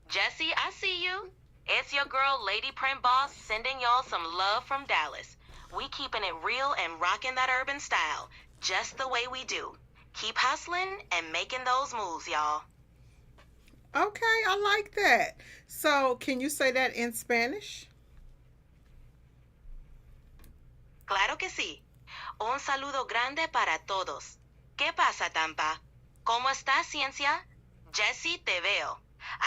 Jesse, I see you. It's your girl, Lady Print Boss, sending y'all some love from Dallas. We keeping it real and rocking that urban style, just the way we do. Keep hustling and making those moves, y'all. Okay, I like that. So, can you say that in Spanish? Claro que sí. Un saludo grande para todos. ¿Qué pasa, Tampa? ¿Cómo estás, Ciencia? Jessie, te veo.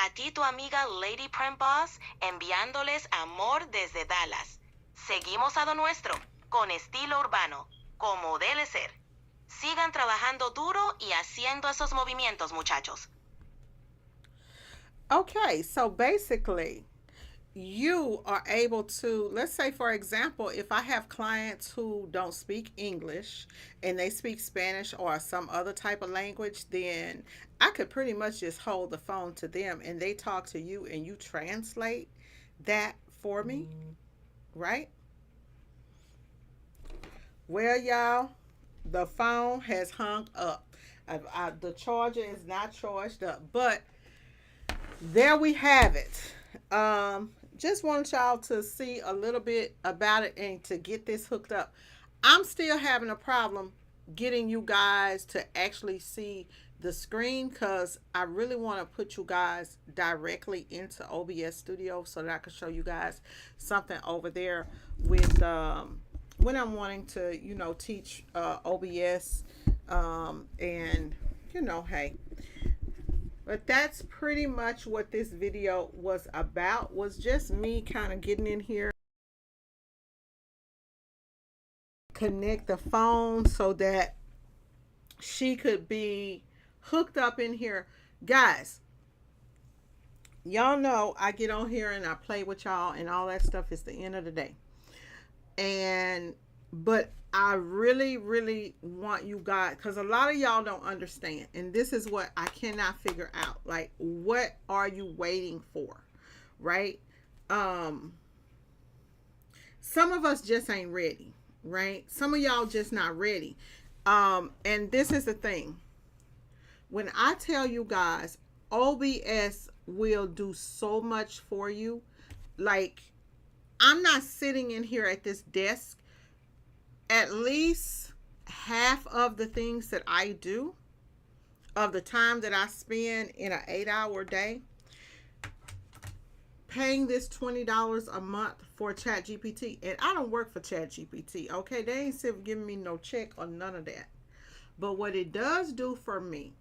A ti, tu amiga Lady Print Boss, enviándoles amor desde Dallas. Seguimos a lo nuestro, con estilo urbano, como debe ser. Sigan trabajando duro y haciendo esos movimientos, muchachos. Okay, so basically, you are able to, let's say, for example, if I have clients who don't speak English and they speak Spanish or some other type of language, then I could pretty much just hold the phone to them and they talk to you and you translate that for me, right? Well, y'all, the phone has hung up. The charger is not charged up, but there we have it. Just want y'all to see a little bit about it and to get this hooked up. I'm still having a problem getting you guys to actually see the screen, because I really want to put you guys directly into OBS Studio so that I can show you guys something over there with when I'm wanting to teach OBS, and hey, but that's pretty much what this video was about, was just me kind of getting in here, connect the phone so that she could be hooked up in here. Guys, y'all know I get on here and I play with y'all and all that stuff. It's the end of the day. But I really, really want you guys, because a lot of y'all don't understand. And this is what I cannot figure out. Like, what are you waiting for? Right? Some of us just ain't ready. Right? Some of y'all just not ready. And this is the thing. When I tell you guys, OBS will do so much for you. Like, I'm not sitting in here at this desk. At least half of the things that I do, of the time that I spend in an 8-hour day, paying this $20 a month for Chatgpt, and I don't work for Chatgpt, okay? They ain't still giving me no check or none of that. But what it does do for me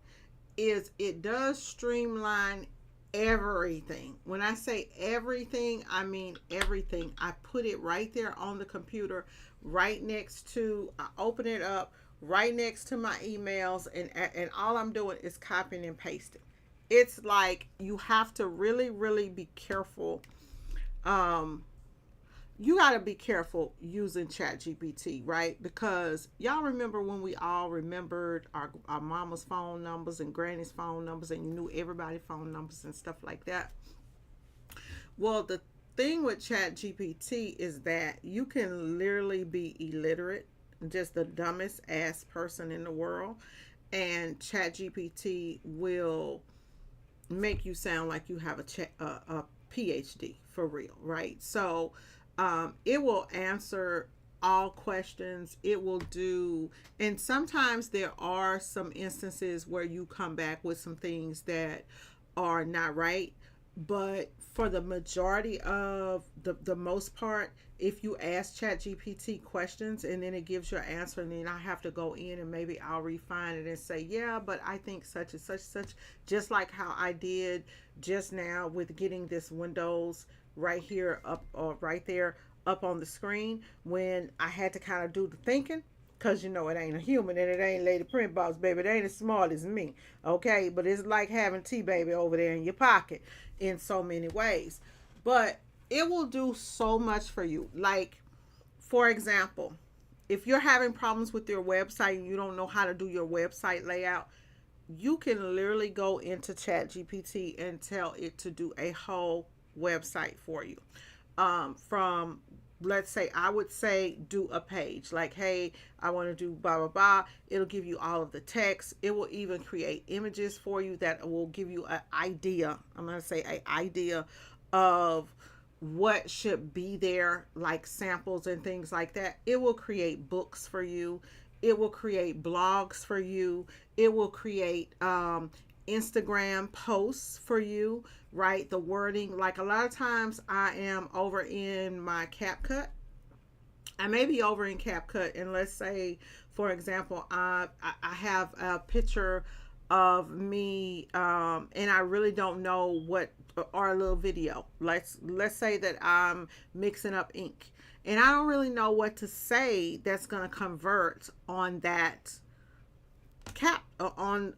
is it does streamline everything. When I say everything, I mean everything. I put it right there on the computer, right next to, I open it up right next to my emails, and all I'm doing is copying and pasting. It's like you have to really, really be careful you got to be careful using ChatGPT, right? Because y'all remember when we all remembered our mama's phone numbers and granny's phone numbers, and you knew everybody's phone numbers and stuff like that. Well, the thing with ChatGPT is that you can literally be illiterate, just the dumbest ass person in the world, and ChatGPT will make you sound like you have a PhD for real, right? So it will answer all questions. It will do, and sometimes there are some instances where you come back with some things that are not right. But for the majority of the most part, if you ask ChatGPT questions and then it gives you an answer, and then I have to go in and maybe I'll refine it and say, yeah, but I think such and such, such, just like how I did just now with getting this Windows right here up or right there up on the screen when I had to kind of do the thinking. Cause you know it ain't a human and it ain't Lady Print Box, baby. It ain't as smart as me, okay? But it's like having T baby over there in your pocket in so many ways. But it will do so much for you. Like, for example, if you're having problems with your website and you don't know how to do your website layout, you can literally go into ChatGPT and tell it to do a whole website for you. From, let's say, I would say do a page like, hey, I want to do blah blah blah. It'll give you all of the text. It will even create images for you that will give you an idea. I'm going to say an idea of what should be there, like samples and things like that. It will create books for you. It will create blogs for you. It will create Instagram posts for you, right? The wording, like a lot of times I am over in my CapCut. I may be over in CapCut, and let's say, for example, I have a picture of me, and I really don't know what, or a little video. Let's say that I'm mixing up ink, and I don't really know what to say that's gonna convert on that cap on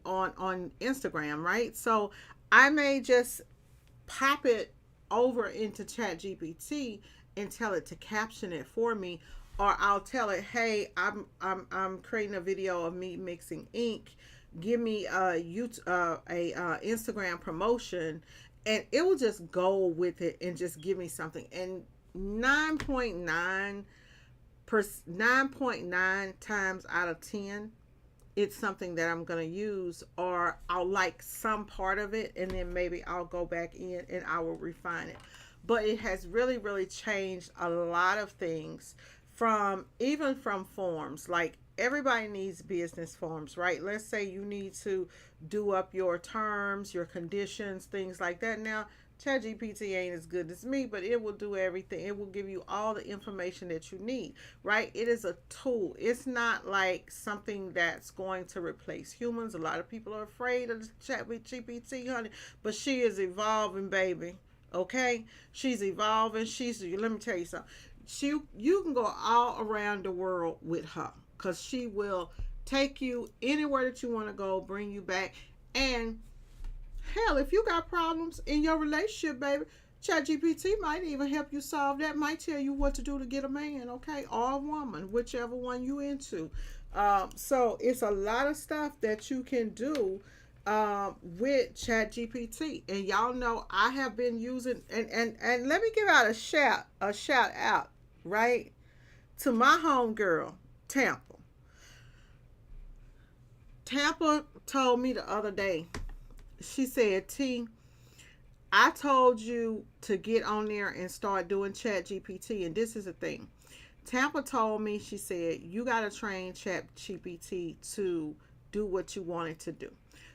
Instagram, right? So I may just pop it over into ChatGPT and tell it to caption it for me, or I'll tell it, hey, I'm creating a video of me mixing ink. Give me a YouTube, Instagram promotion, and it will just go with it and just give me something. And 9.9 9.9 times out of 10, it's something that I'm going to use, or I'll like some part of it and then maybe I'll go back in and I will refine it. But it has really, really changed a lot of things, from even from forms. Like, everybody needs business forms, right? Let's say you need to do up your terms, your conditions, things like that. Now, ChatGPT ain't as good as me, but it will do everything. It will give you all the information that you need, right? It is a tool. It's not like something that's going to replace humans. A lot of people are afraid of ChatGPT, honey, but she is evolving, baby. Okay, she's evolving. Let me tell you something. You can go all around the world with her, because she will take you anywhere that you want to go, bring you back, and hell, if you got problems in your relationship, baby, ChatGPT might even help you solve that. Might tell you what to do to get a man, okay, or a woman, whichever one you into. So it's a lot of stuff that you can do with ChatGPT, and y'all know I have been using, and let me give out a shout out, right, to my home girl, Tampa. Tampa told me the other day. She said, T, I told you to get on there and start doing ChatGPT, and this is the thing. Tampa told me, she said, you got to train ChatGPT to do what you want it to do.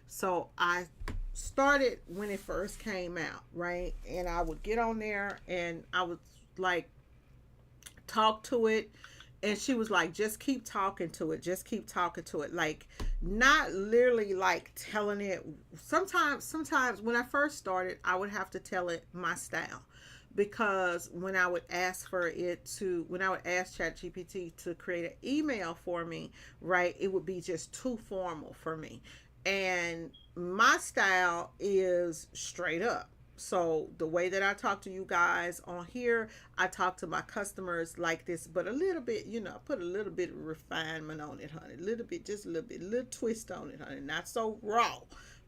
So I started when it first came out, right? And I would get on there and I would like talk to it, and she was like, just keep talking to it, just keep talking to it, like not literally like telling it. Sometimes when I first started, I would have to tell it my style, because when I would ask ChatGPT to create an email for me, right, it would be just too formal for me. And my style is straight up. So the way that I talk to you guys on here, I talk to my customers like this, but a little bit, put a little bit of refinement on it, honey. A little bit, just a little bit, a little twist on it, honey. Not so raw,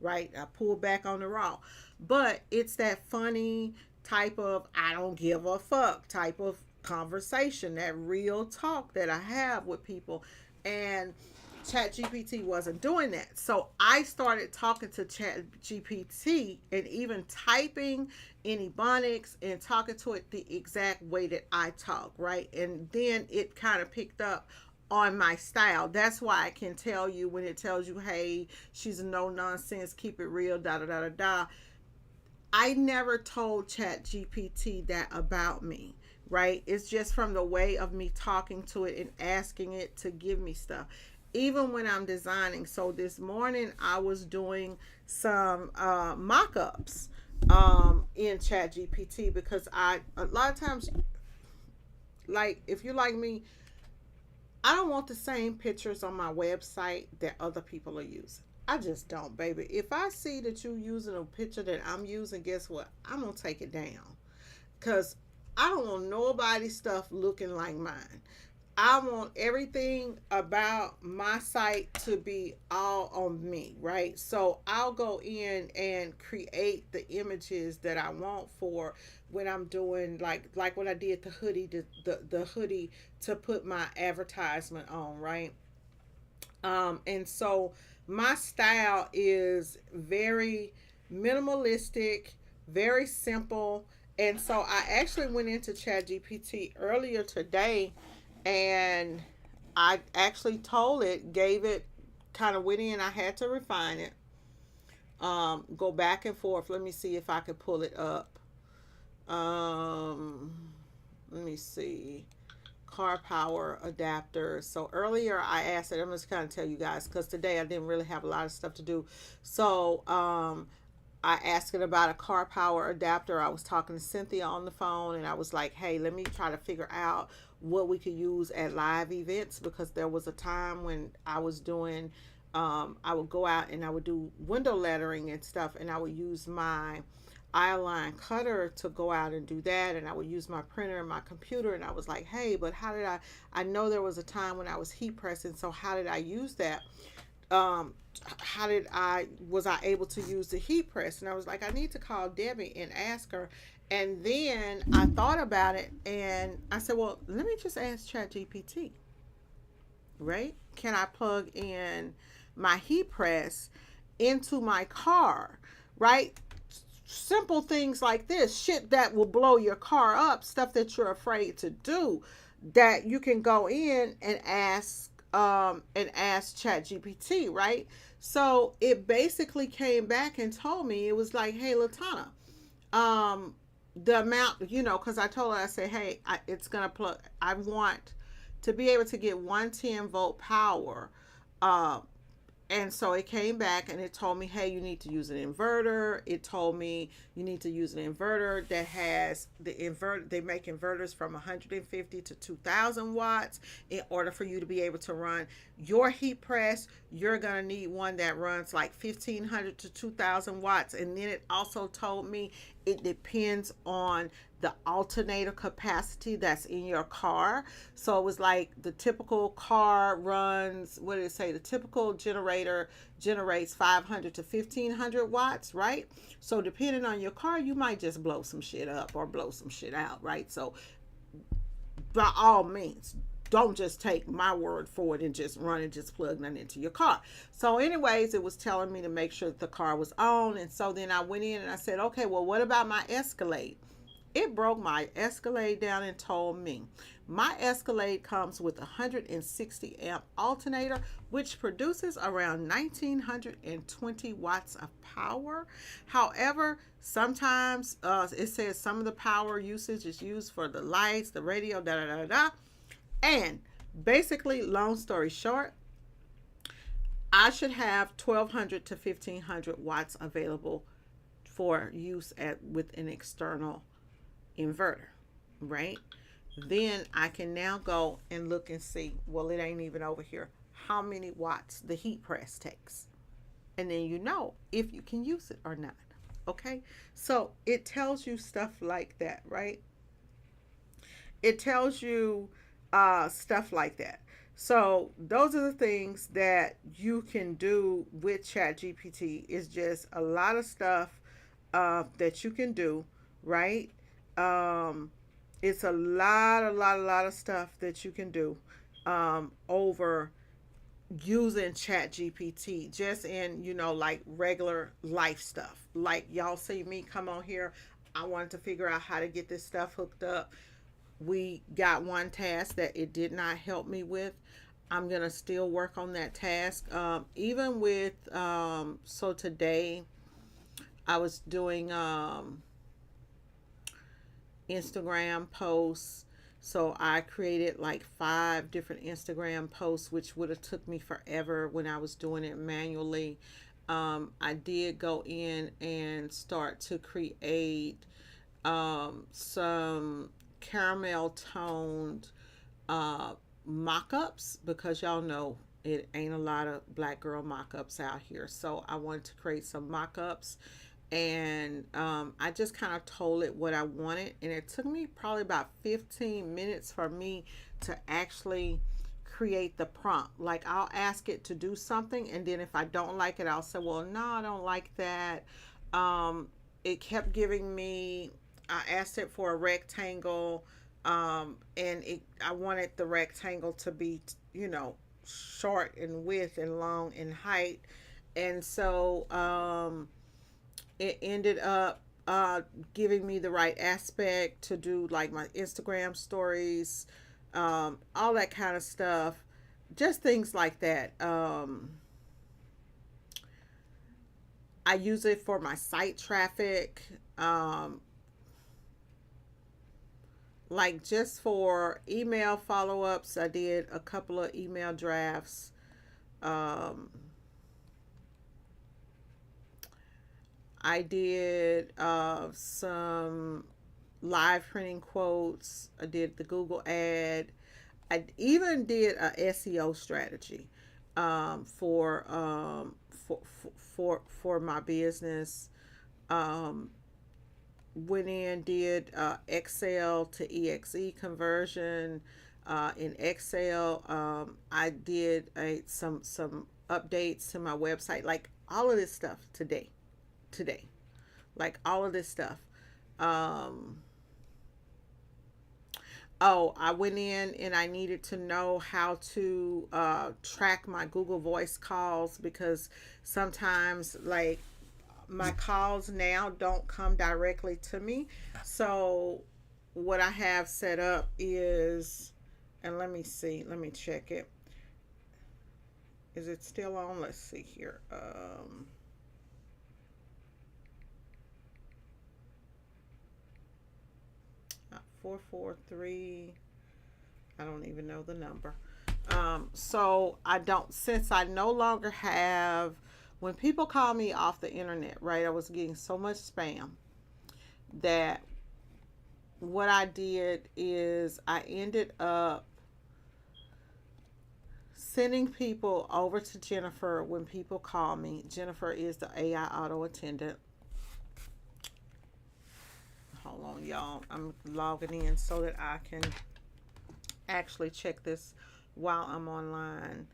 right? I pull back on the raw. But it's that funny type of I don't give a fuck type of conversation, that real talk that I have with people. And ChatGPT wasn't doing that. So I started talking to ChatGPT and even typing in Ebonics and talking to it the exact way that I talk, right? And then it kind of picked up on my style. That's why I can tell you when it tells you, hey, she's a no nonsense, keep it real, da da da da da. I never told ChatGPT that about me, right? It's just from the way of me talking to it and asking it to give me stuff. Even when I'm designing. So this morning I was doing some mock-ups in ChatGPT because a lot of times, like if you're like me, I don't want the same pictures on my website that other people are using. I just don't, baby. If I see that you're using a picture that I'm using, guess what? I'm going to take it down. Because I don't want nobody's stuff looking like mine. I want everything about my site to be all on me, right? So I'll go in and create the images that I want for when I'm doing like when I did the hoodie, the hoodie to put my advertisement on, right? And so my style is very minimalistic, very simple. And so I actually went into ChatGPT earlier today and I actually told it, gave it, kind of went in. I had to refine it, go back and forth. Let me see if I could pull it up. Let me see. Car power adapter. So earlier I asked it, I'm just kind of tell you guys because today I didn't really have a lot of stuff to do. So I asked it about a car power adapter. I was talking to Cynthia on the phone and I was like, hey, let me try to figure out what we could use at live events, because there was a time when I was doing I would go out and I would do window lettering and stuff, and I would use my eyeline cutter to go out and do that, and I would use my printer and my computer. And I was like, hey, but how did I know there was a time when I was heat pressing, so how did I use that? Was I able to use the heat press? And I was like, I need to call Debbie and ask her. And then I thought about it and I said, well, let me just ask ChatGPT, right? Can I plug in my heat press into my car, right? Simple things like this, shit that will blow your car up, stuff that you're afraid to do, that you can go in and ask ChatGPT, right? So it basically came back and told me, it was like, hey, Latana, the amount, because I told her, I said, hey, it's gonna plug. I want to be able to get 110-volt power. And so it came back and it told me, hey, you need to use an inverter. It told me you need to use an inverter that has the inverter. They make inverters from 150 to 2,000 watts in order for you to be able to run your heat press. You're going to need one that runs like 1,500 to 2,000 watts. And then it also told me it depends on the alternator capacity that's in your car. So it was like the typical car runs, what did it say? The typical generator generates 500 to 1,500 watts, right? So depending on your car, you might just blow some shit up or blow some shit out, right? So by all means, don't just take my word for it and just run and just plug that into your car. So anyways, it was telling me to make sure that the car was on. And so then I went in and I said, okay, well, what about my Escalade? It broke my Escalade down and told me my Escalade comes with a 160 amp alternator, which produces around 1,920 watts of power. However, sometimes it says some of the power usage is used for the lights, the radio, da da da da. And basically, long story short, I should have 1,200 to 1,500 watts available for use with an external inverter, right? Then I can now go and look and see, well, it ain't even over here, how many watts the heat press takes. And then if you can use it or not. Okay, so it tells you stuff like that, right? It tells you stuff like that. So those are the things that you can do with ChatGPT. Is just a lot of stuff that you can do, right? Um, it's a lot of stuff that you can do over using chat gpt, just in, like regular life stuff. Like y'all see me come on here, I wanted to figure out how to get this stuff hooked up. We got one task that it did not help me with. I'm gonna still work on that task. Even with so today I was doing Instagram posts. So I created like 5 different Instagram posts, which would have took me forever when I was doing it manually. I did go in and start to create some caramel toned uh, mock-ups, because y'all know it ain't a lot of black girl mock-ups out here. So I wanted to create some mock-ups, and I just kind of told it what I wanted, and it took me probably about 15 minutes for me to actually create the prompt. Like I'll ask it to do something, and then if I don't like it, I'll say, well, no, I don't like that. um, it kept giving me, I asked it for a rectangle, and I wanted the rectangle to be, short in width and long in height. And so it ended up giving me the right aspect to do like my Instagram stories, all that kind of stuff, just things like that. I use it for my site traffic, like just for email follow ups. I did a couple of email drafts. Um, I did some live printing quotes. I did the Google ad. I even did a SEO strategy for my business. Um, Went in, did Excel to EXE conversion. In Excel, I did some updates to my website, like all of this stuff today, like all of this stuff. Um, oh, I went in and I needed to know how to track my Google Voice calls, because sometimes, like, my calls now don't come directly to me. So what I have set up is, and let me see, let me check it. Is it still on? Let's see here. 443. I don't even know the number. So I don't, since I no longer have, when people call me off the internet, right? I was getting so much spam that what I did is I ended up sending people over to Jennifer when people call me. Jennifer is the AI auto attendant. Hold on, y'all. I'm logging in so that I can actually check this while I'm online.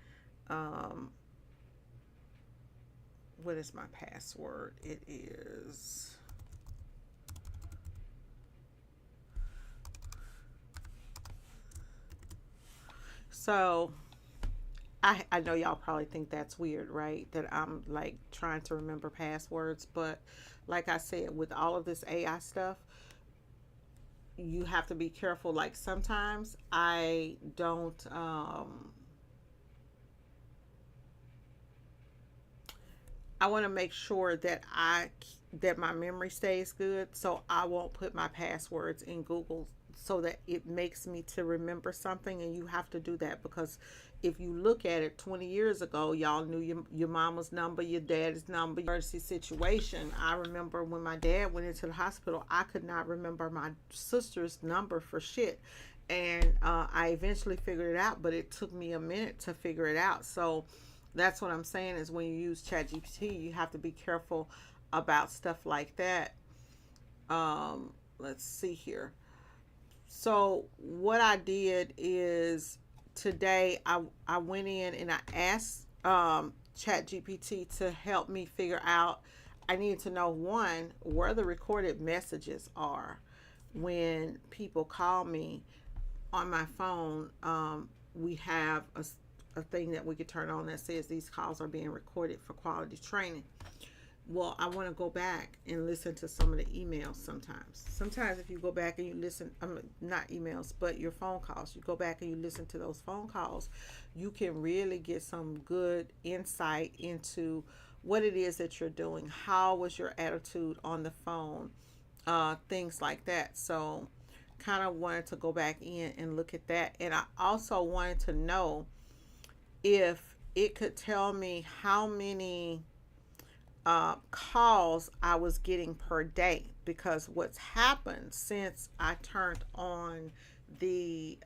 What is my password? It is, so I know y'all probably think that's weird, right? That I'm like trying to remember passwords, but like I said, with all of this AI stuff, you have to be careful. Like sometimes I don't I want to make sure that my memory stays good, so I won't put my passwords in Google so that it makes me to remember something. And you have to do that, because if you look at it, 20 years ago, y'all knew your mama's number, your dad's number, emergency situation. I remember when my dad went into the hospital, I could not remember my sister's number for shit. And I eventually figured it out, but it took me a minute to figure it out. So that's what I'm saying, is when you use ChatGPT, you have to be careful about stuff like that. Let's see here. So what I did is today I went in and I asked ChatGPT to help me figure out. I need to know, one, where the recorded messages are when people call me on my phone. We have a thing that we could turn on that says these calls are being recorded for quality training. Well, I want to go back and listen to some of the emails sometimes. Sometimes if you go back and you listen, not emails, but your phone calls, you go back and you listen to those phone calls, you can really get some good insight into what it is that you're doing. How was your attitude on the phone? Things like that. So kind of wanted to go back in and look at that. And I also wanted to know if it could tell me how many calls I was getting per day, because what's happened since I turned on the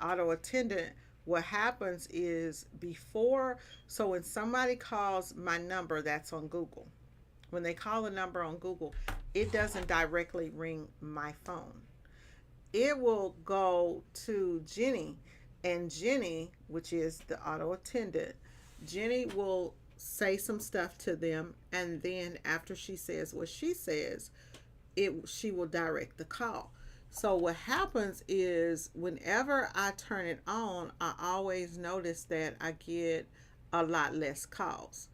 auto attendant, what happens is before, so when somebody calls my number that's on Google, when they call a number on Google, it doesn't directly ring my phone. It will go to Jenny, and Jenny, which is the auto attendant, Jenny will say some stuff to them, and then after she says what she says, she will direct the call. So what happens is whenever I turn it on, I always notice that I get a lot less calls,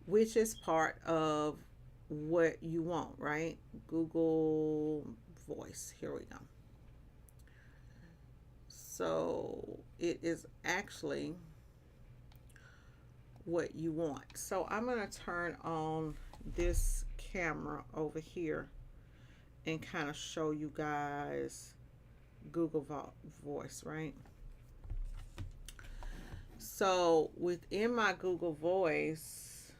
which is part of what you want, right? Google Voice. Here we go. So it is actually what you want. So I'm going to turn on this camera over here and kind of show you guys Google Voice, right? So within my Google Voice,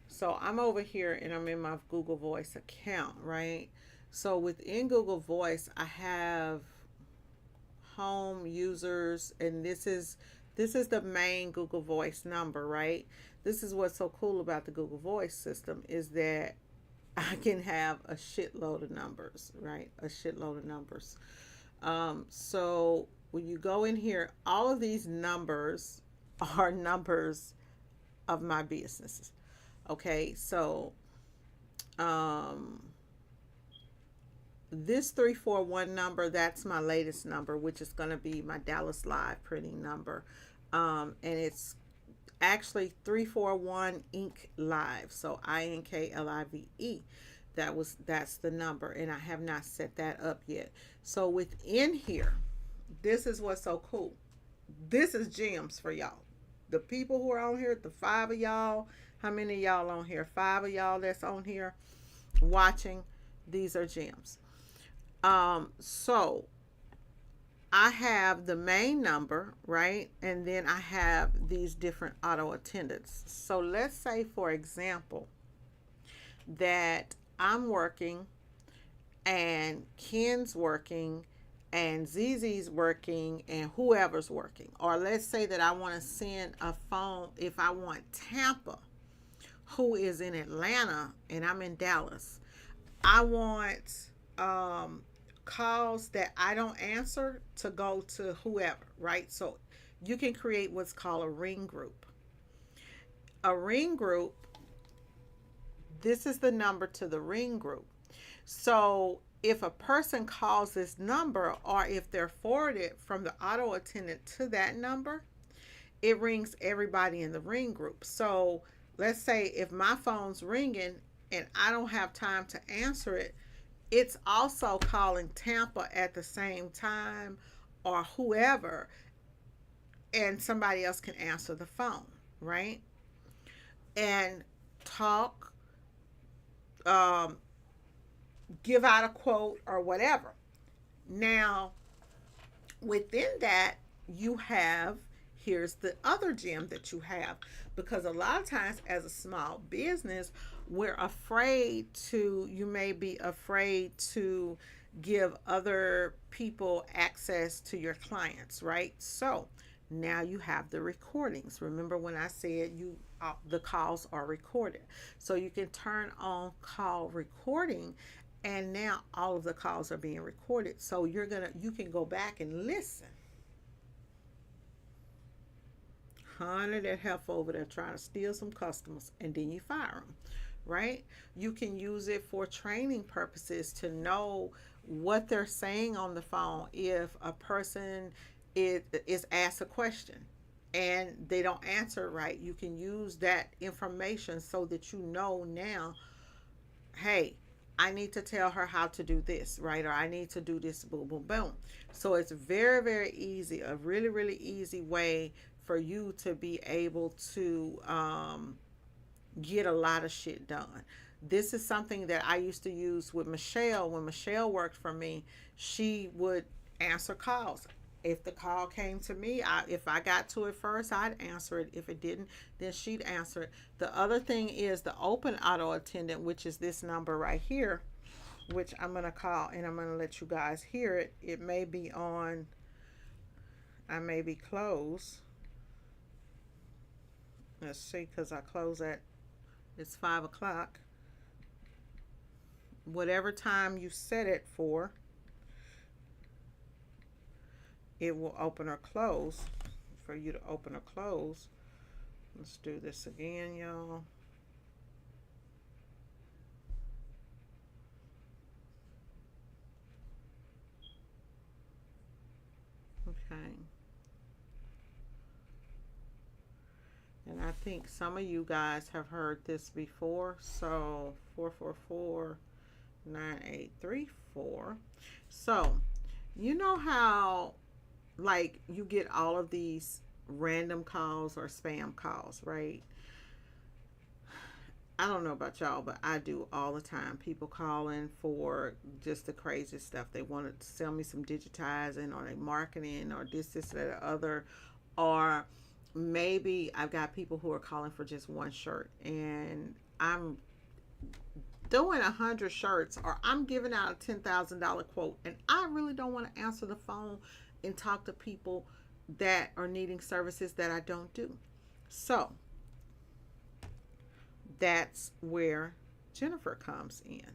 so I'm over here and I'm in my Google Voice account, right? So within Google Voice, I have home, users, and this is the main Google Voice number, right? This is what's so cool about the Google Voice system, is that I can have a shitload of numbers, right? A shitload of numbers. So when you go in here, all of these numbers are numbers of my businesses. Okay, so this 341 number, that's my latest number, which is going to be my Dallas Live printing number. And it's actually 341 Inc. Live. So INKLIVE. That's the number. And I have not set that up yet. So within here, this is what's so cool. This is gems for y'all. The people who are on here, the 5 of y'all, how many of y'all on here? 5 of y'all that's on here watching. These are gems. So I have the main number, right? And then I have these different auto attendants. So let's say, for example, that I'm working and Ken's working and ZZ's working and whoever's working. Or let's say that I want to send a phone, if I want Tampa, who is in Atlanta, and I'm in Dallas. I want calls that I don't answer to go to whoever, right? So you can create what's called a ring group. A ring group, this is the number to the ring group. So if a person calls this number, or if they're forwarded from the auto attendant to that number, it rings everybody in the ring group. So let's say if my phone's ringing and I don't have time to answer it, it's also calling Tampa at the same time, or whoever, and somebody else can answer the phone, right? And talk, give out a quote or whatever. Now, within that, you have, here's the other gem that you have, because a lot of times as a small business, you may be afraid to give other people access to your clients, right? So Now you have the recordings. Remember when I said the calls are recorded. So you can turn on call recording, and now all of the calls are being recorded. So you can go back and listen. Honey, that heifer over there trying to steal some customers, and then you fire them, right? You can use it for training purposes to know what they're saying on the phone. If a person is asked a question and they don't answer right, you can use that information so that you know now, hey, I need to tell her how to do this, right? Or I need to do this, boom, boom, boom. So it's very, very easy, a really, really easy way for you to be able to get a lot of shit done. This is something that I used to use with Michelle. When Michelle worked for me, she would answer calls. If the call came to me, if I got to it first, I'd answer it. If it didn't, then she'd answer it. The other thing is the open auto attendant, which is this number right here, which I'm going to call, and I'm going to let you guys hear it. It may be on, I may be closed. Let's see, because I close at, it's 5 o'clock. Whatever time you set it for, it will open or close. For you to open or close, let's do this again, y'all. Okay. And I think some of you guys have heard this before. So 444-9834. So you know how, like, you get all of these random calls or spam calls, right? I don't know about y'all, but I do all the time. People calling for just the crazy stuff. They want to sell me some digitizing, or they marketing, or this, that, or other. Or maybe I've got people who are calling for just one shirt, and I'm doing 100 shirts, or I'm giving out a $10,000 quote, and I really don't want to answer the phone and talk to people that are needing services that I don't do. So that's where Jennifer comes in.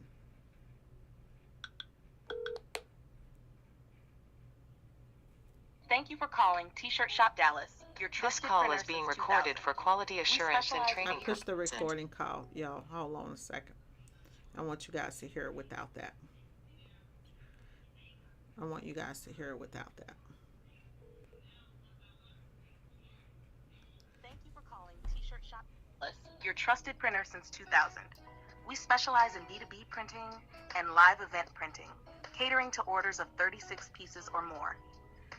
Thank you for calling T-Shirt Shop Dallas. Your This trusted call printer is being since recorded 2000. for quality assurance and specialize in I training pushed the purposes. recording call. Y'all, hold on a second. I want you guys to hear it without that. I want you guys to hear it without that. Thank you for calling T-Shirt Shop Dallas, your trusted printer since 2000. We specialize in B2B printing and live event printing, catering to orders of 36 pieces or more.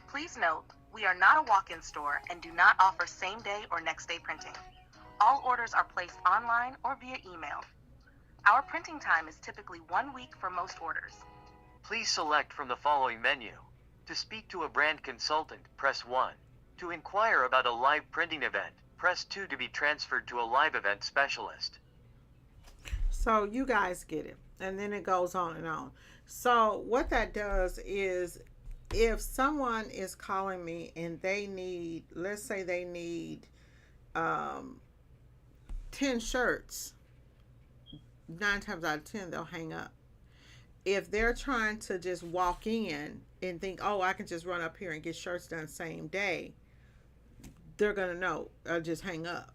Please note, we are not a walk-in store and do not offer same-day or next-day printing. All orders are placed online or via email. Our printing time is typically 1 week for most orders. Please select from the following menu. To speak to a brand consultant, press 1. To inquire about a live printing event, press 2 to be transferred to a live event specialist. So you guys get it. And then it goes on and on. So what that does is, if someone is calling me and they need, let's say they need 10 shirts, 9 times out of 10 they'll hang up. If they're trying to just walk in and think, oh, I can just run up here and get shirts done same day, they're gonna know, just hang up.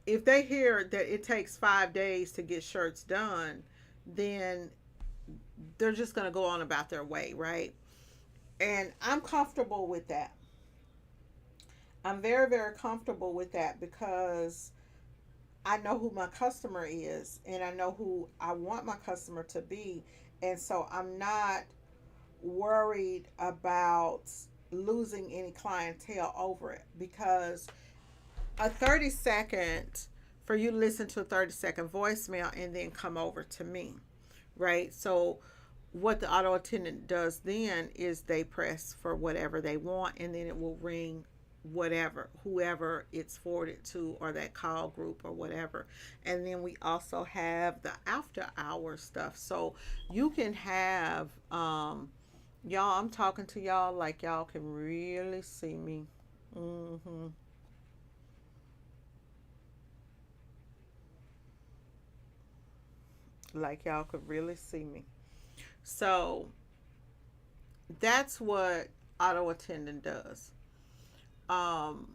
If they hear that it takes 5 days to get shirts done, then they're just gonna go on about their way, right? And I'm comfortable with that. I'm very, very comfortable with that, because I know who my customer is, and I know who I want my customer to be. And so I'm not worried about losing any clientele over it, because a 30-second, for you to listen to a 30-second voicemail and then come over to me, right? So what the auto attendant does then is they press for whatever they want, and then it will ring whatever, whoever it's forwarded to, or that call group or whatever. And then we also have the after hour stuff. So you can have Y'all, I'm talking to y'all like y'all can really see me. Mm-hmm. Like y'all could really see me. So that's what auto attendant does. Um,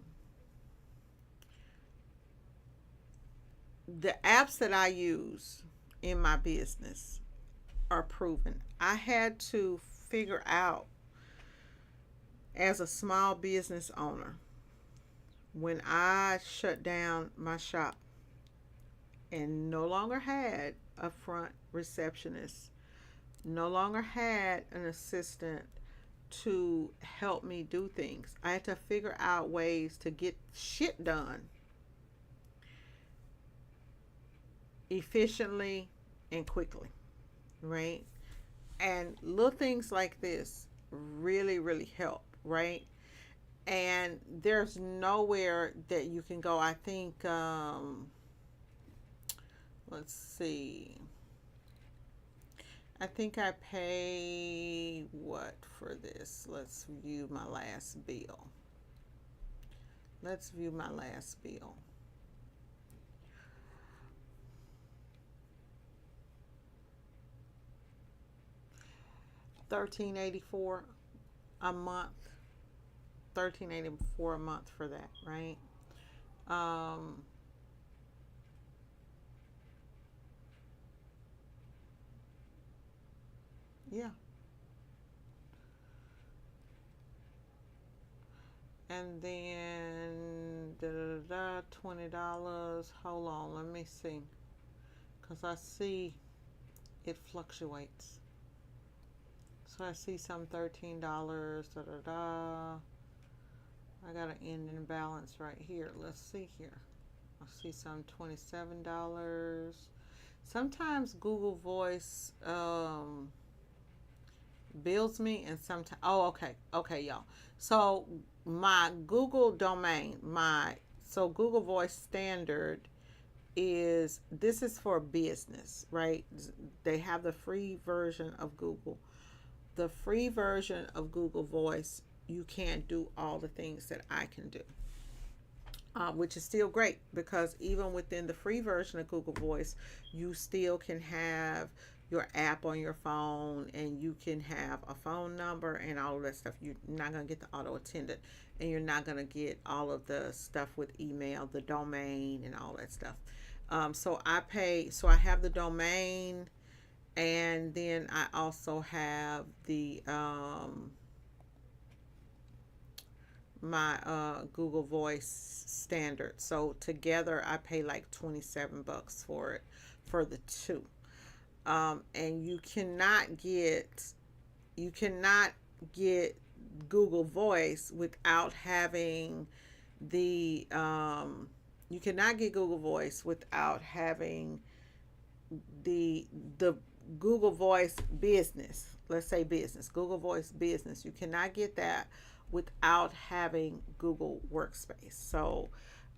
the apps that I use in my business are proven. I had to figure out as a small business owner when I shut down my shop and no longer had a front receptionist, no longer had an assistant to help me do things. I had to figure out ways to get shit done efficiently and quickly, right? And little things like this really, really help, right? And there's nowhere that you can go. I think, let's see. I think I pay what for this? Let's view my last bill. Let's view my last bill. $13.84 a month. $13.84 a month for that, right? Um, yeah. And then $20. Hold on, let me see, cause I see it fluctuates. So I see some $13. Da da da. I got an ending balance right here. Let's see here. I see some $27. Sometimes Google Voice bills me, and sometimes okay, y'all. So my Google domain, my so Google Voice Standard is this is for business, right? They have the free version of Google. The free version of Google Voice, you can't do all the things that I can do, which is still great because even within the free version of Google Voice, you still can have your app on your phone and you can have a phone number and all of that stuff. You're not going to get the auto attendant and you're not going to get all of the stuff with email, the domain, and all that stuff. So I have the domain, and then I also have the my Google Voice Standard. So together I pay like $27 for it for the two. And you cannot get Google Voice without having the you cannot get Google Voice without having the Google Voice Business. Let's say business, Google Voice Business. You cannot get that without having Google Workspace. So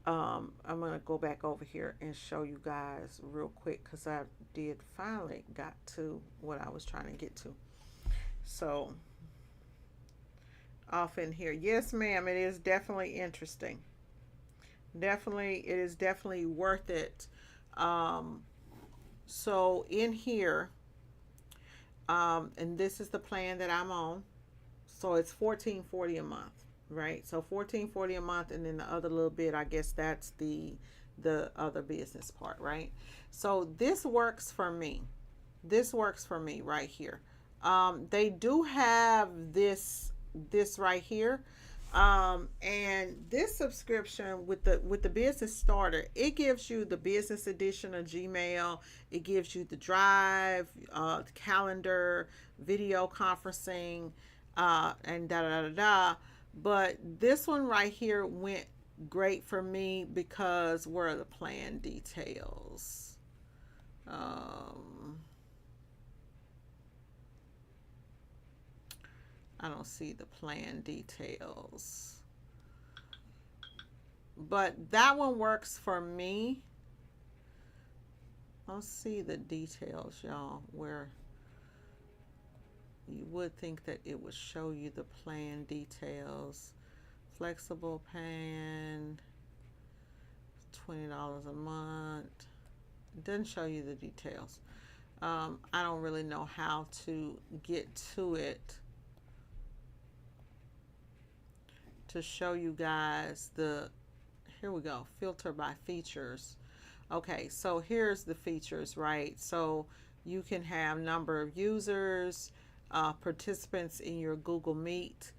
I'm gonna go back over here and show you guys real quick because I did finally got to what I was trying to get to. So off in here, yes, ma'am. It is definitely interesting. Definitely, it is definitely worth it. Um, so in here, and this is the plan that I'm on. So it's $14.40 a month, right? So $14.40 a month, and then the other little bit, I guess that's the other business part, right? So this works for me. This works for me right here. They do have this right here. And this subscription with the business starter, it gives you the business edition of Gmail. It gives you the drive, calendar, video conferencing, and da da da da. But this one right here went great for me because where are the plan details? I don't see the plan details. But that one works for me. Let's see the details, y'all. Where you would think that it would show you the plan details. Flexible plan, $20 a month. It doesn't show you the details. I don't really know how to get to it to show you guys the, here we go, filter by features. Okay, so here's the features, right? So you can have number of users, participants in your Google Meet.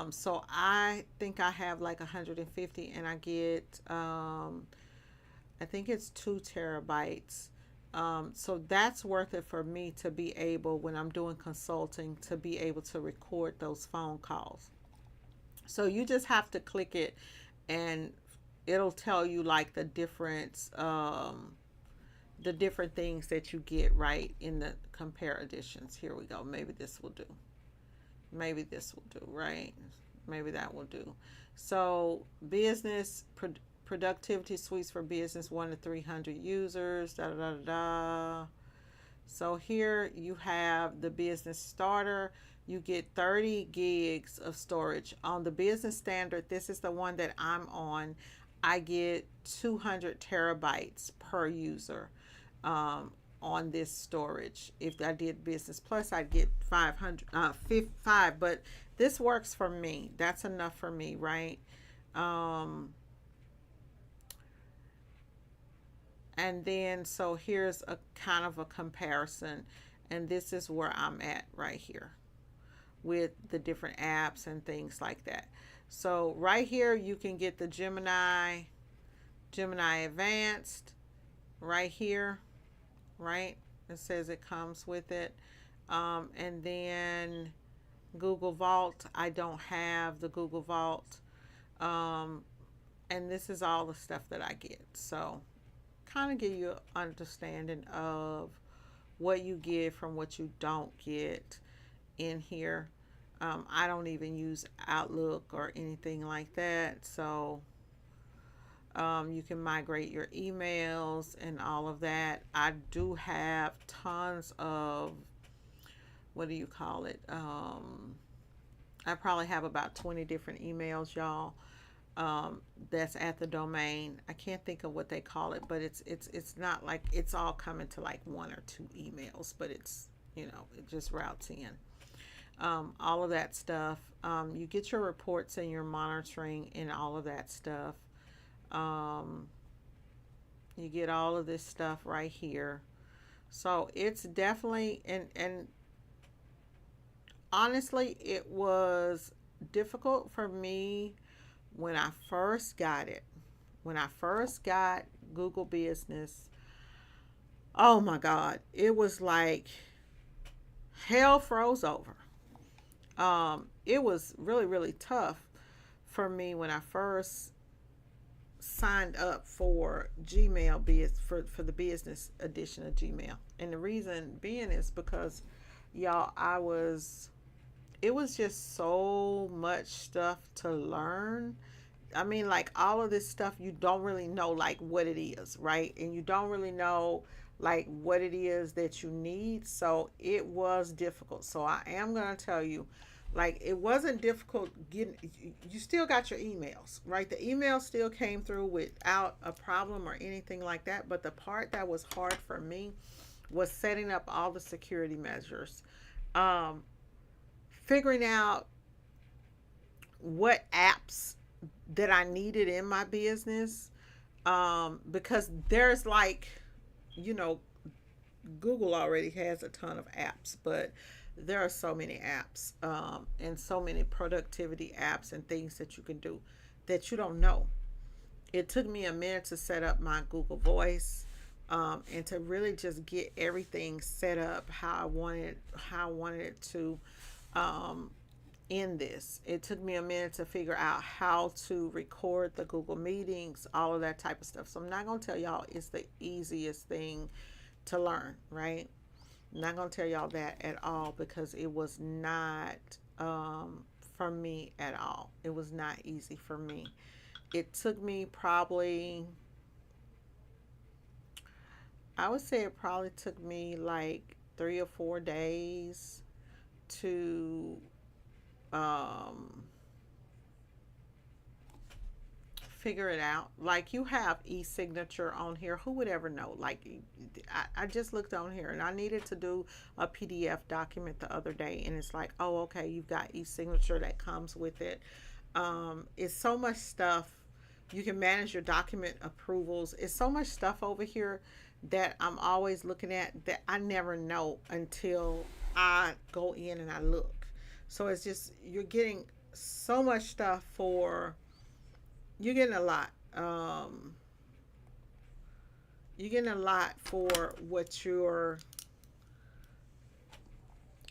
So I think I have like 150 and I get, I think it's 2 terabytes. So that's worth it for me to be able, when I'm doing consulting, to be able to record those phone calls. So you just have to click it and it'll tell you like the different things that you get right in the compare editions. Here we go. Maybe this will do. Maybe this will do, right? Maybe that will do. So business productivity suites for business 1 to 300 users. Da da da da. So here you have the business starter. You get 30 gigs of storage. On the business standard, this is the one that I'm on, I get 200 terabytes per user on this storage. If I did business plus, I'd get 5, but this works for me. That's enough for me, right? And then, so here's a kind of a comparison, and this is where I'm at right here with the different apps and things like that. So right here you can get the Gemini Advanced right here, right? It says it comes with it. And then Google Vault, I don't have the Google Vault. And this is all the stuff that I get. So kind of give you an understanding of what you get from what you don't get in here. I don't even use Outlook or anything like that. So you can migrate your emails and all of that. I do have tons of, what do you call it? I probably have about 20 different emails, y'all. That's at the domain. I can't think of what they call it, but it's not like it's all coming to like 1 or 2 emails, but it's, you know, it just routes in. All of that stuff. You get your reports and your monitoring and all of that stuff. You get all of this stuff right here. So it's definitely, and honestly, it was difficult for me when I first got it. When I first got Google Business, oh my God, it was like hell froze over. It was really, really tough for me when I first signed up for Gmail, for the business edition of Gmail. And the reason being is because, y'all, it was just so much stuff to learn. I mean, like all of this stuff, you don't really know like what it is, right? And you don't really know like what it is that you need. So it was difficult. So I am going to tell you, like, it wasn't difficult getting, you still got your emails, right? The email still came through without a problem or anything like that. But the part that was hard for me was setting up all the security measures, figuring out what apps that I needed in my business, because there's like, you know, Google already has a ton of apps, but there are so many apps, and so many productivity apps and things that you can do that you don't know. It took me a minute to set up my Google Voice, and to really just get everything set up how I wanted it to, in this. It took me a minute to figure out how to record the Google meetings, all of that type of stuff. So I'm not going to tell y'all it's the easiest thing to learn, right? I'm not going to tell y'all that at all, because it was not, for me at all. It was not easy for me. It took me probably, I would say it probably took me like 3 or 4 days to figure it out. Like you have e-signature on here. Who would ever know? Like I just looked on here and I needed to do a PDF document the other day, and it's like, oh, okay, you've got e-signature that comes with it. It's so much stuff. You can manage your document approvals. It's so much stuff over here that I'm always looking at that I never know until I go in and I look. So it's just, you're getting so much stuff for, you're getting a lot. You're getting a lot for what you're,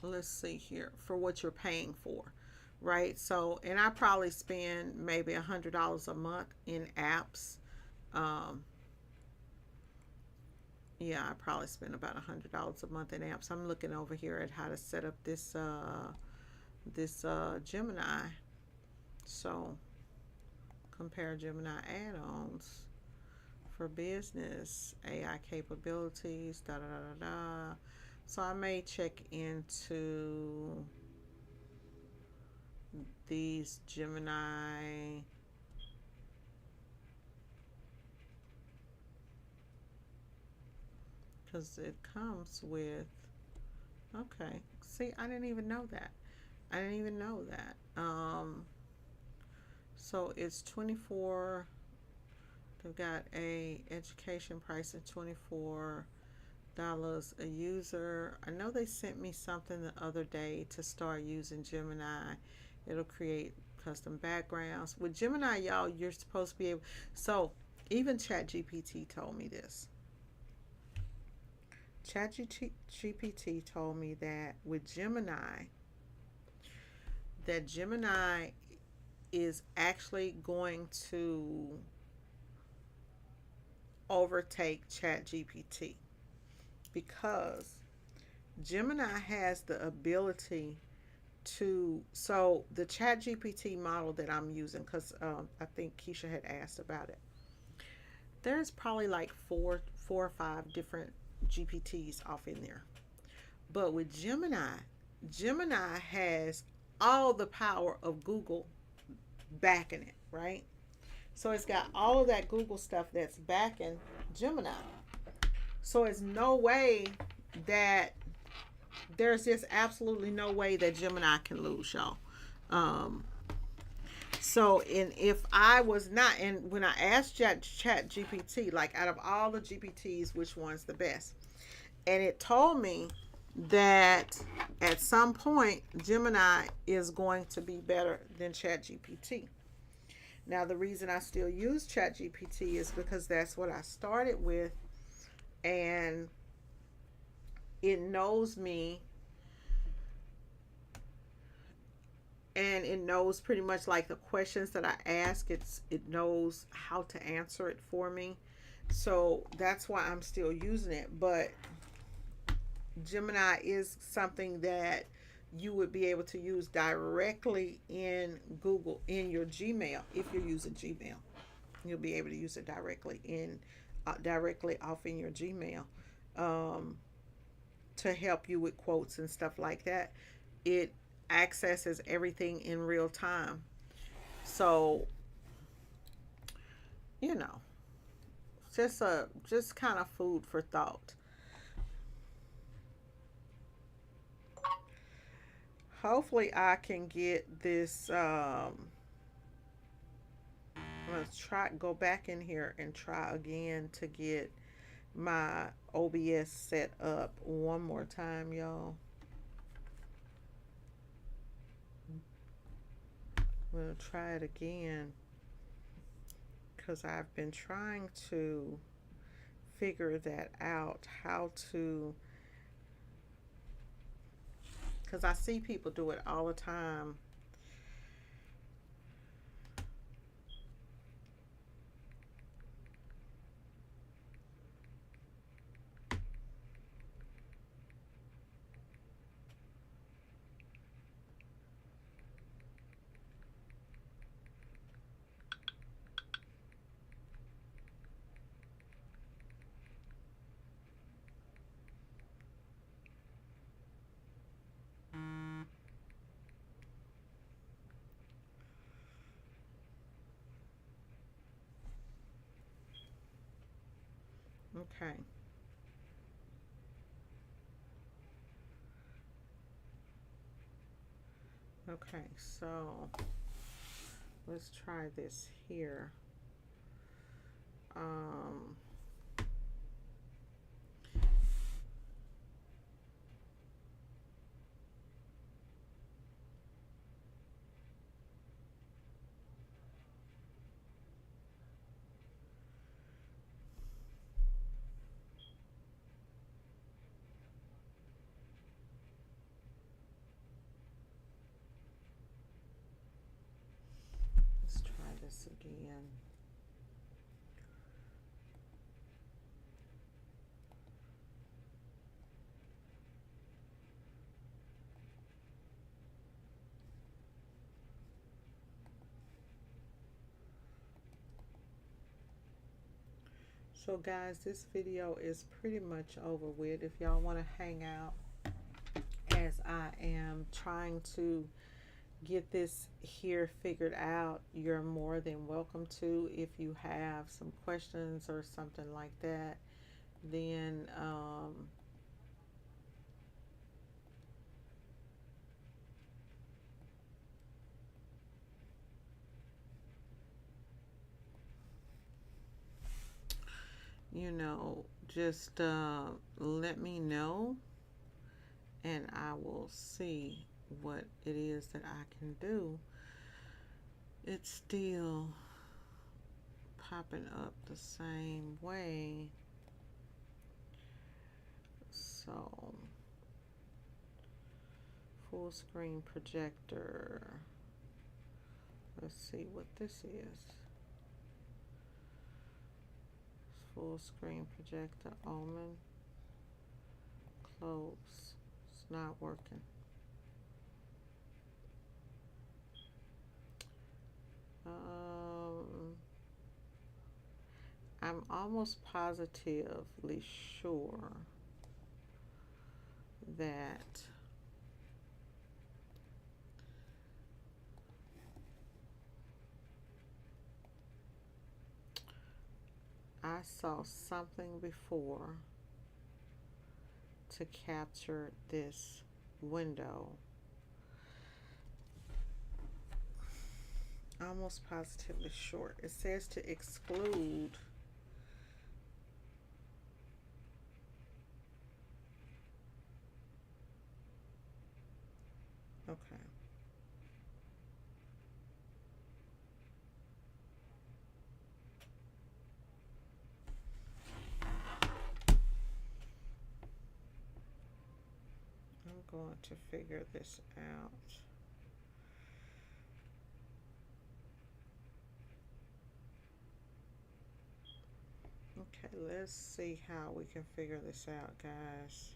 let's see here, for what you're paying for, right? So, and I probably spend maybe $100 a month in apps. Um, yeah, I probably spend about $100 a month in apps. I'm looking over here at how to set up this Gemini. So compare Gemini add-ons for business, AI capabilities, da da da da da. So I may check into these Gemini. Because it comes with, okay. See, I didn't even know that. I didn't even know that. So it's 24. They've got a education price of $24 a user. I know they sent me something the other day to start using Gemini. It'll create custom backgrounds. With Gemini, y'all, you're supposed to be able, so even ChatGPT told me this. ChatGPT told me that with Gemini, that Gemini is actually going to overtake ChatGPT because Gemini has the ability to, so the ChatGPT model that I'm using, because I think Keisha had asked about it, there's probably like four or five different GPTs off in there. But with Gemini, Gemini has all the power of Google backing it, right? So it's got all of that Google stuff that's backing Gemini. So it's no way that, there's just absolutely no way that Gemini can lose, y'all. So, and if I was not, and when I asked ChatGPT, like out of all the GPTs, which one's the best? And it told me that at some point, Gemini is going to be better than ChatGPT. Now, the reason I still use ChatGPT is because that's what I started with, and it knows me, and it knows pretty much like the questions that I ask. It knows how to answer it for me. So that's why I'm still using it. But Gemini is something that you would be able to use directly in Google, in your Gmail. If you're using Gmail, you'll be able to use it directly off in your Gmail, to help you with quotes and stuff like that. It accesses everything in real time. So, you know, just kind of food for thought. Hopefully I can get this, let's try, go back in here and try again to get my OBS set up one more time, y'all. I'm gonna try it again because I've been trying to figure that out, how to, because I see people do it all the time. Okay. Okay, so let's try this here. Um, let's try this again. So guys, this video is pretty much over with. If y'all want to hang out as I am trying to get this here figured out, you're more than welcome to. If you have some questions or something like that, then you know, just let me know, and I will see what it is that I can do. It's still popping up the same way. So, full screen projector. Let's see what this is. Full screen projector, Omen. Close. It's not working. I'm almost positively sure that I saw something before to capture this window. Almost positively sure. It says to exclude. Okay. I'm going to figure this out. Okay, let's see how we can figure this out, guys.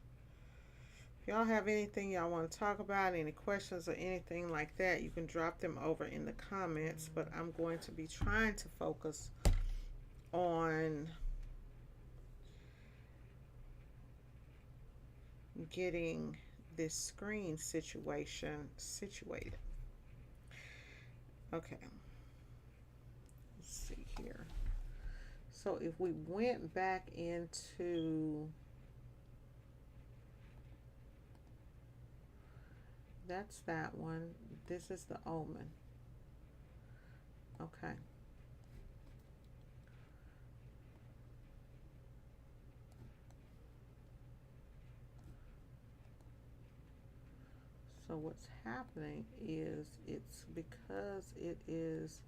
If y'all have anything y'all want to talk about, any questions or anything like that, you can drop them over in the comments. But I'm going to be trying to focus on getting this screen situation situated. Okay. Let's see here. So if we went back into, that's that one. This is the Omen. Okay. So what's happening is it's because it is,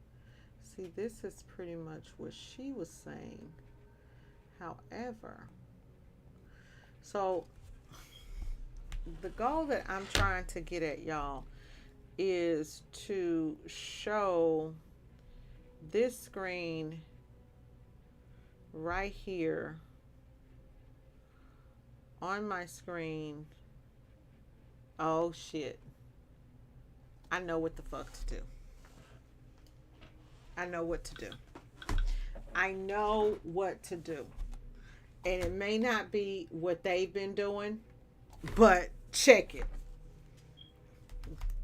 see, this is pretty much what she was saying. However, so the goal that I'm trying to get at, y'all, is to show this screen right here on my screen. Oh shit. I know what the fuck to do. I know what to do. I know what to do. And it may not be what they've been doing, but check it.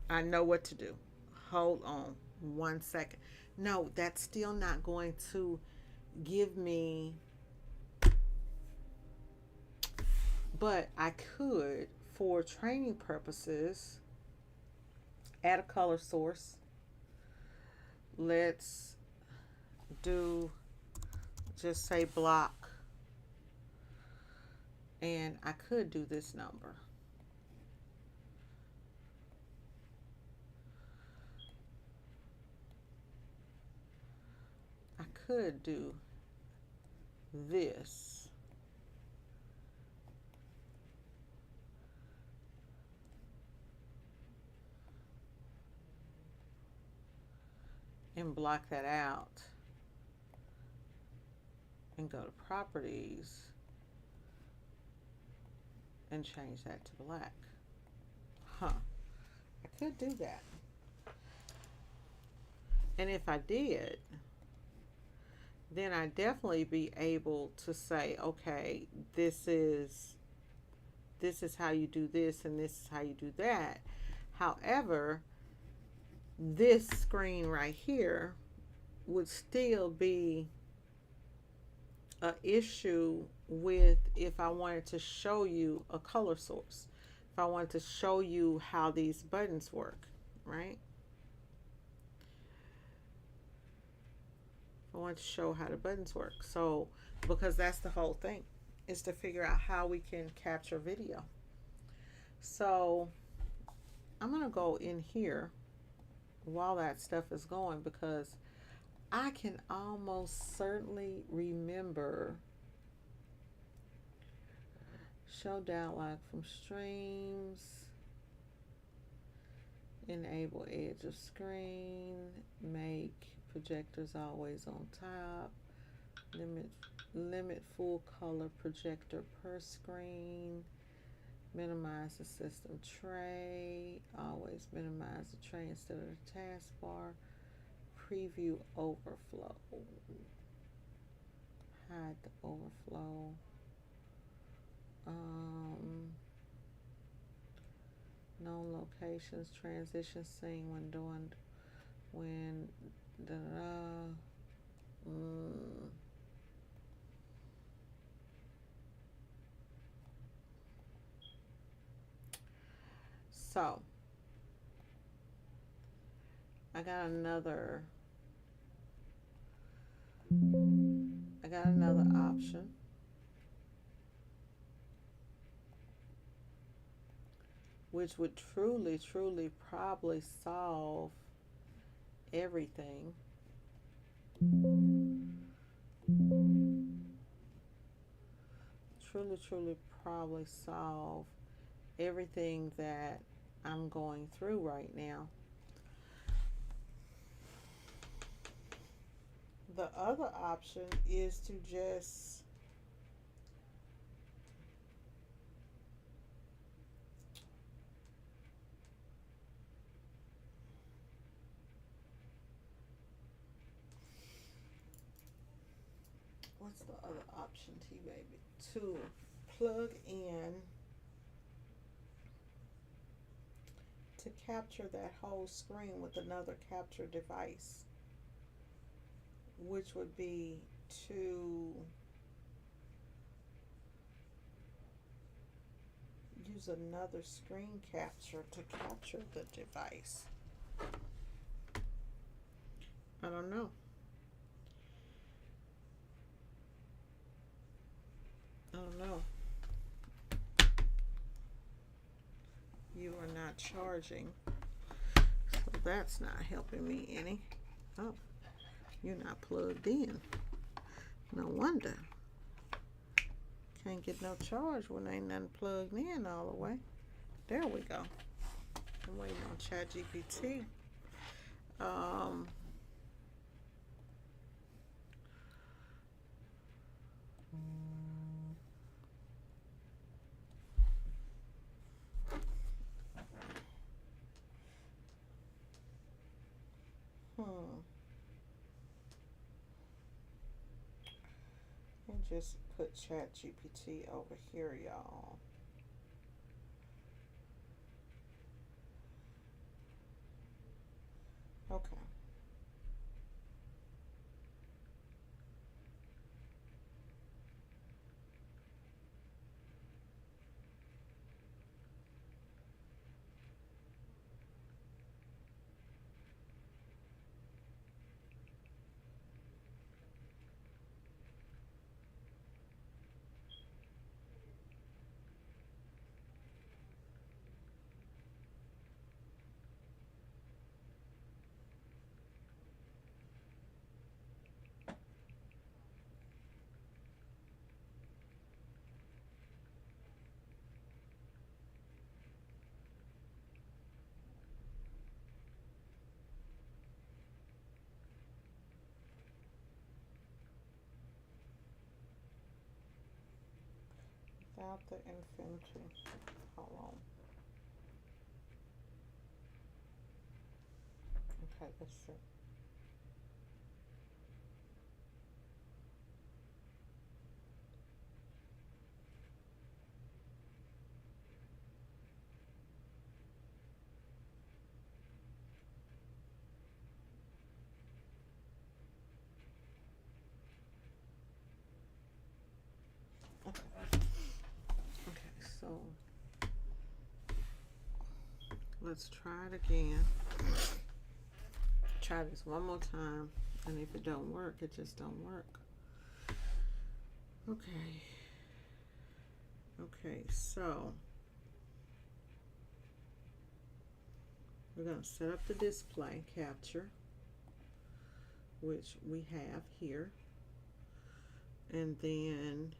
I know what to do. Hold on 1 second. No, that's still not going to give me But I could, for training purposes, add a color source. Let's do, just say block, and I could do this number. I could do this. And block that out and go to properties and change that to black. I could do that. And if I did, then I'd definitely be able to say, okay, this is how you do this and this is how you do that. However, this screen right here would still be an issue with if I wanted to show you a color source. If I wanted to show you how these buttons work, right? I want to show how the buttons work. So, because that's the whole thing, is to figure out how we can capture video. So, I'm going to go in here while that stuff is going, because I can almost certainly remember show download from streams, enable edge of screen, make projectors always on top, limit full color projector per screen, minimize the system tray, always minimize the tray instead of the taskbar, preview overflow, hide the overflow, known locations, transition scene when doing, So, I got another option, which would truly probably solve everything. Truly probably solve everything that I'm going through right now. The other option is to just what's the other option, T-Baby? To plug in to capture that whole screen with another capture device, which would be to use another screen capture to capture the device. I don't know. You are not charging, so that's not helping me any. Oh, you're not plugged in. No wonder. Can't get no charge when ain't nothing plugged in all the way. There we go. I'm waiting on Chatgpt. And just put Chatgpt over here, y'all. Okay. out the infinity. Hold on. Okay, let's see. Okay. Okay, so let's try it again. Try this one more time, and if it don't work, it just don't work. Okay. Okay, so we're going to set up the display capture, which we have here, and then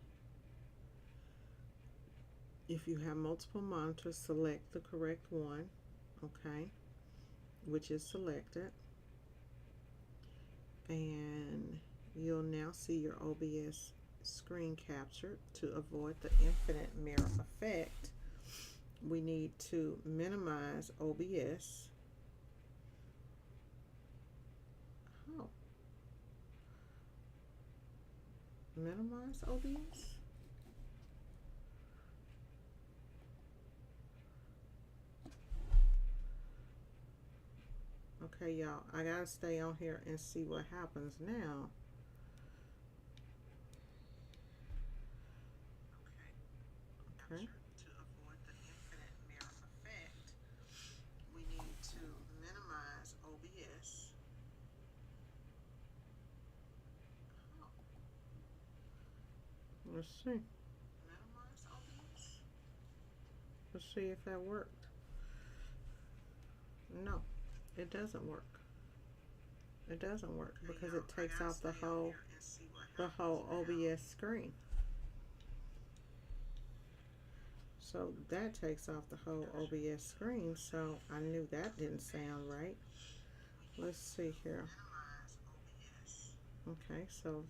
if you have multiple monitors, select the correct one, okay, which is selected, and you'll now see your OBS screen captured. To avoid the infinite mirror effect, we need to minimize OBS. Oh, minimize OBS? Okay, y'all, I gotta stay on here and see what happens now. Okay. To avoid the infinite mirror effect, we need to minimize OBS. Oh. Let's see. Minimize OBS. Let's see if that worked. No, it doesn't work. It doesn't work because it takes off the whole OBS screen. So that takes off the whole OBS screen, so I knew that didn't sound right. Let's see here. Okay, so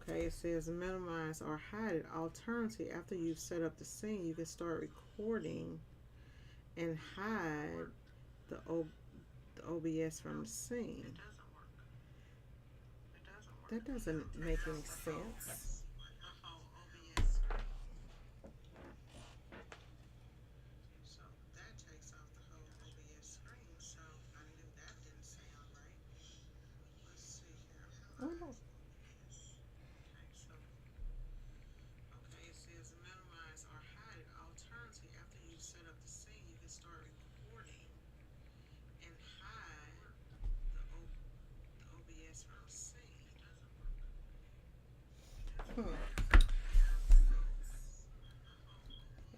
it says minimize or hide it. Alternatively, after you've set up the scene, you can start recording and hide the OBS from the scene. That doesn't make any sense. Oh no. Okay, it says minimize or hide it. Alternatively, after you set up the scene, you can start recording and hide the OBS from the scene.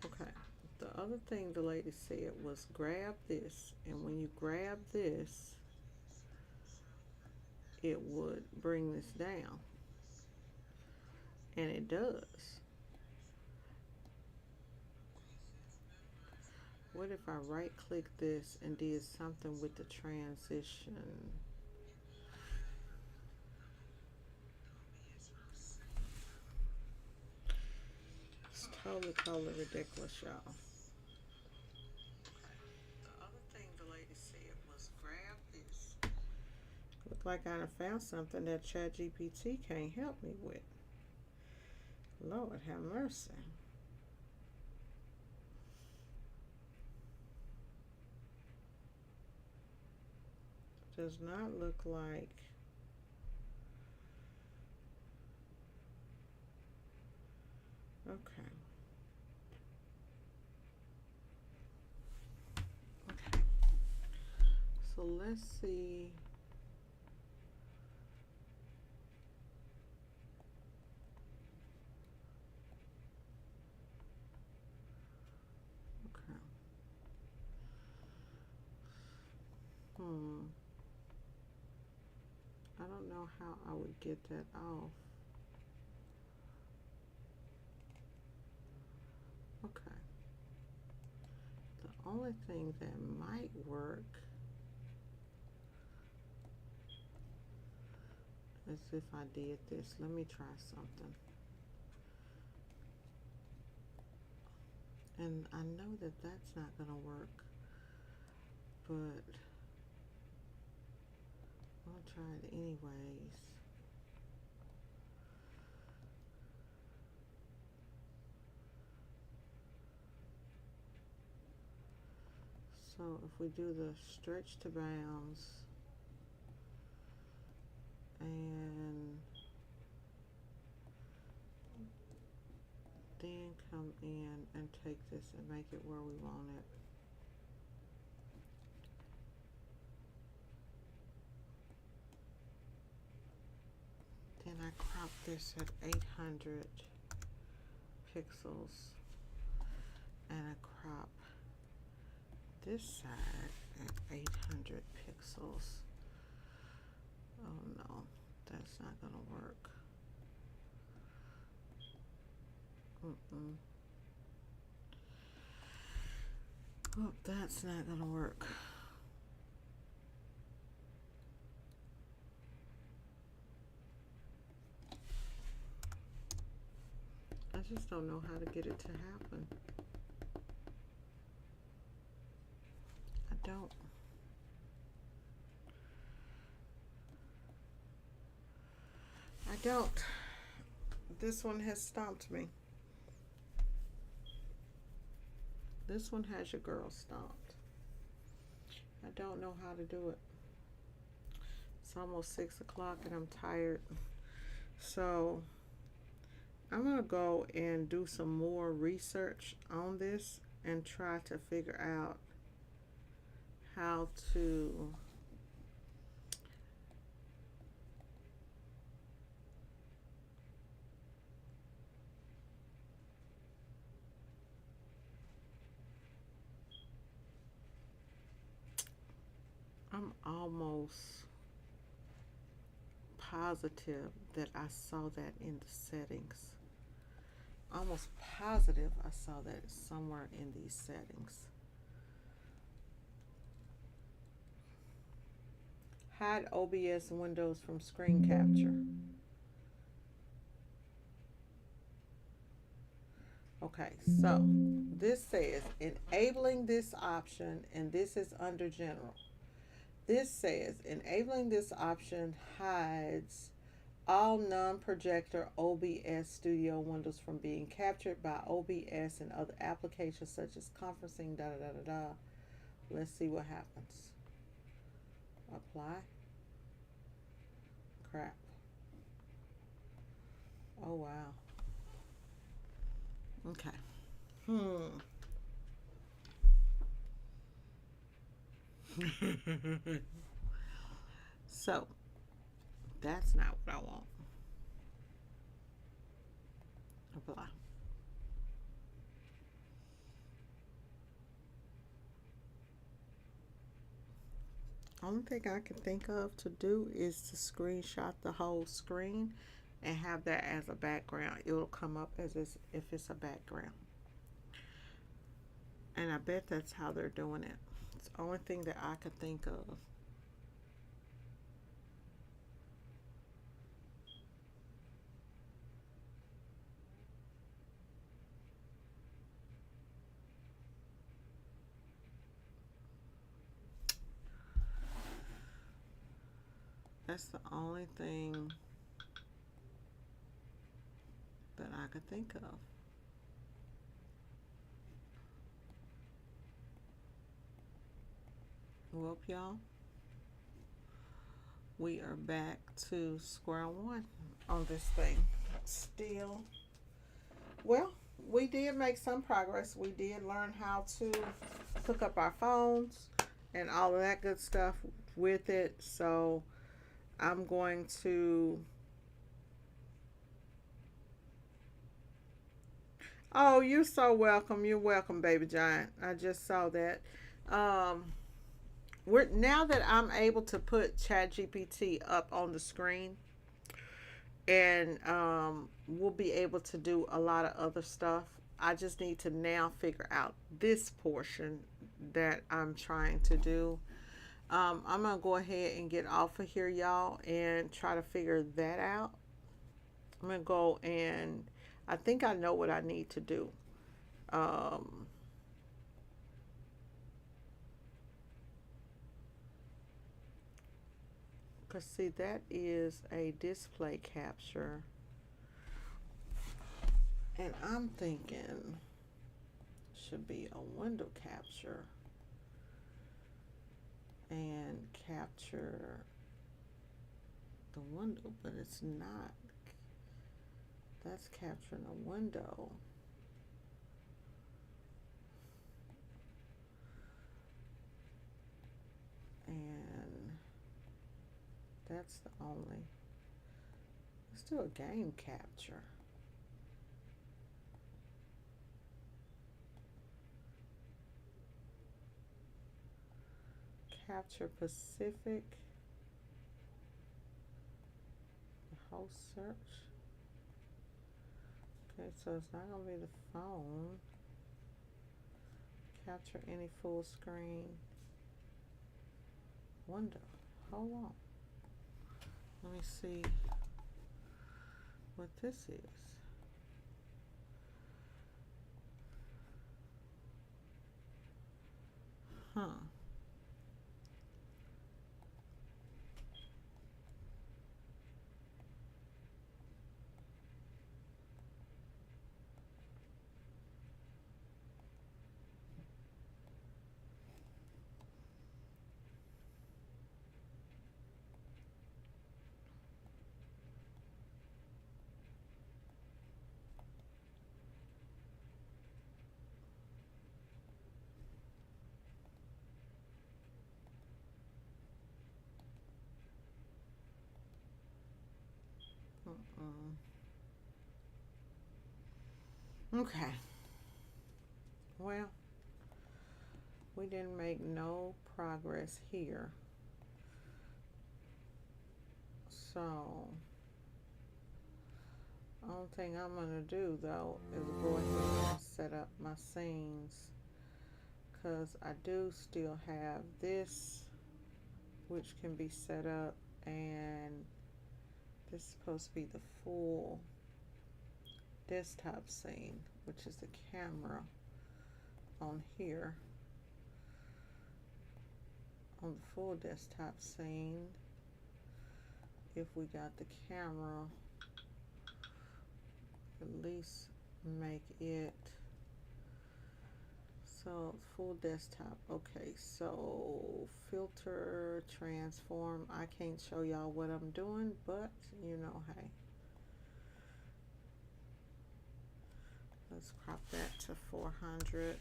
Okay. The other thing the lady said was grab this, and when you grab this, it would bring this down. And it does. What if I right click this and did something with the transition? It's totally ridiculous, y'all. The other thing the lady said was grab this. Look like I done found something that Chatgpt can't help me with. Lord have mercy. Does not look like okay. Okay. So let's see. Okay. I don't know how I would get that off. Okay. The only thing that might work is if I did this. Let me try something. And I know that that's not going to work, but I'll try it anyways. So if we do the stretch to bounds and then come in and take this and make it where we want it. Then I crop this at 800 pixels and I crop this side at 800 pixels. Oh no, that's not gonna work. Oh, that's not gonna work. I just don't know how to get it to happen. I don't. This one has stumped me. This one has your girl stumped. I don't know how to do it. It's almost 6 o'clock and I'm tired. So I'm going to go and do some more research on this and try to figure out how to I'm almost positive that I saw that in the settings. Almost positive I saw that somewhere in these settings. Hide OBS windows from screen capture. Okay, so this says enabling this option, and this is under general. This says enabling this option hides all non-projector OBS studio windows from being captured by OBS and other applications such as conferencing, da da da da da. Let's see what happens. Apply. Crap. Oh wow. Okay. So that's not what I want. Apply. Only thing I can think of to do is to screenshot the whole screen and have that as a background. It will come up as if it's a background. And I bet that's how they're doing it. It's the only thing that I could think of. That's the only thing that I could think of. Well, y'all, we are back to square one on this thing. Still, well, we did make some progress. We did learn how to hook up our phones and all of that good stuff with it. So I'm going to... Oh, you're so welcome. You're welcome, baby giant. I just saw that. Now that I'm able to put Chatgpt up on the screen, and we'll be able to do a lot of other stuff. I just need to now figure out this portion that I'm trying to do. I'm gonna go ahead and get off of here, y'all, and try to figure that out. I'm gonna go and I think I know what I need to do. Um, cause see, that is a display capture, and I'm thinking should be a window capture and capture the window, but it's not. That's capturing a window. And that's the only, it's still a game capture. Capture Pacific, host search. Okay, so it's not gonna be the phone. Capture any full screen window. Hold on. Let me see what this is. Huh. Okay. Well, we didn't make no progress here. So, only thing I'm gonna do though is go ahead and set up my scenes, because I do still have this, which can be set up, and this is supposed to be the full desktop scene, which is the camera on here. On the full desktop scene, if we got the camera, at least make it so full desktop. Okay, so filter, transform. I can't show y'all what I'm doing, but you know, hey, let's crop that to 400.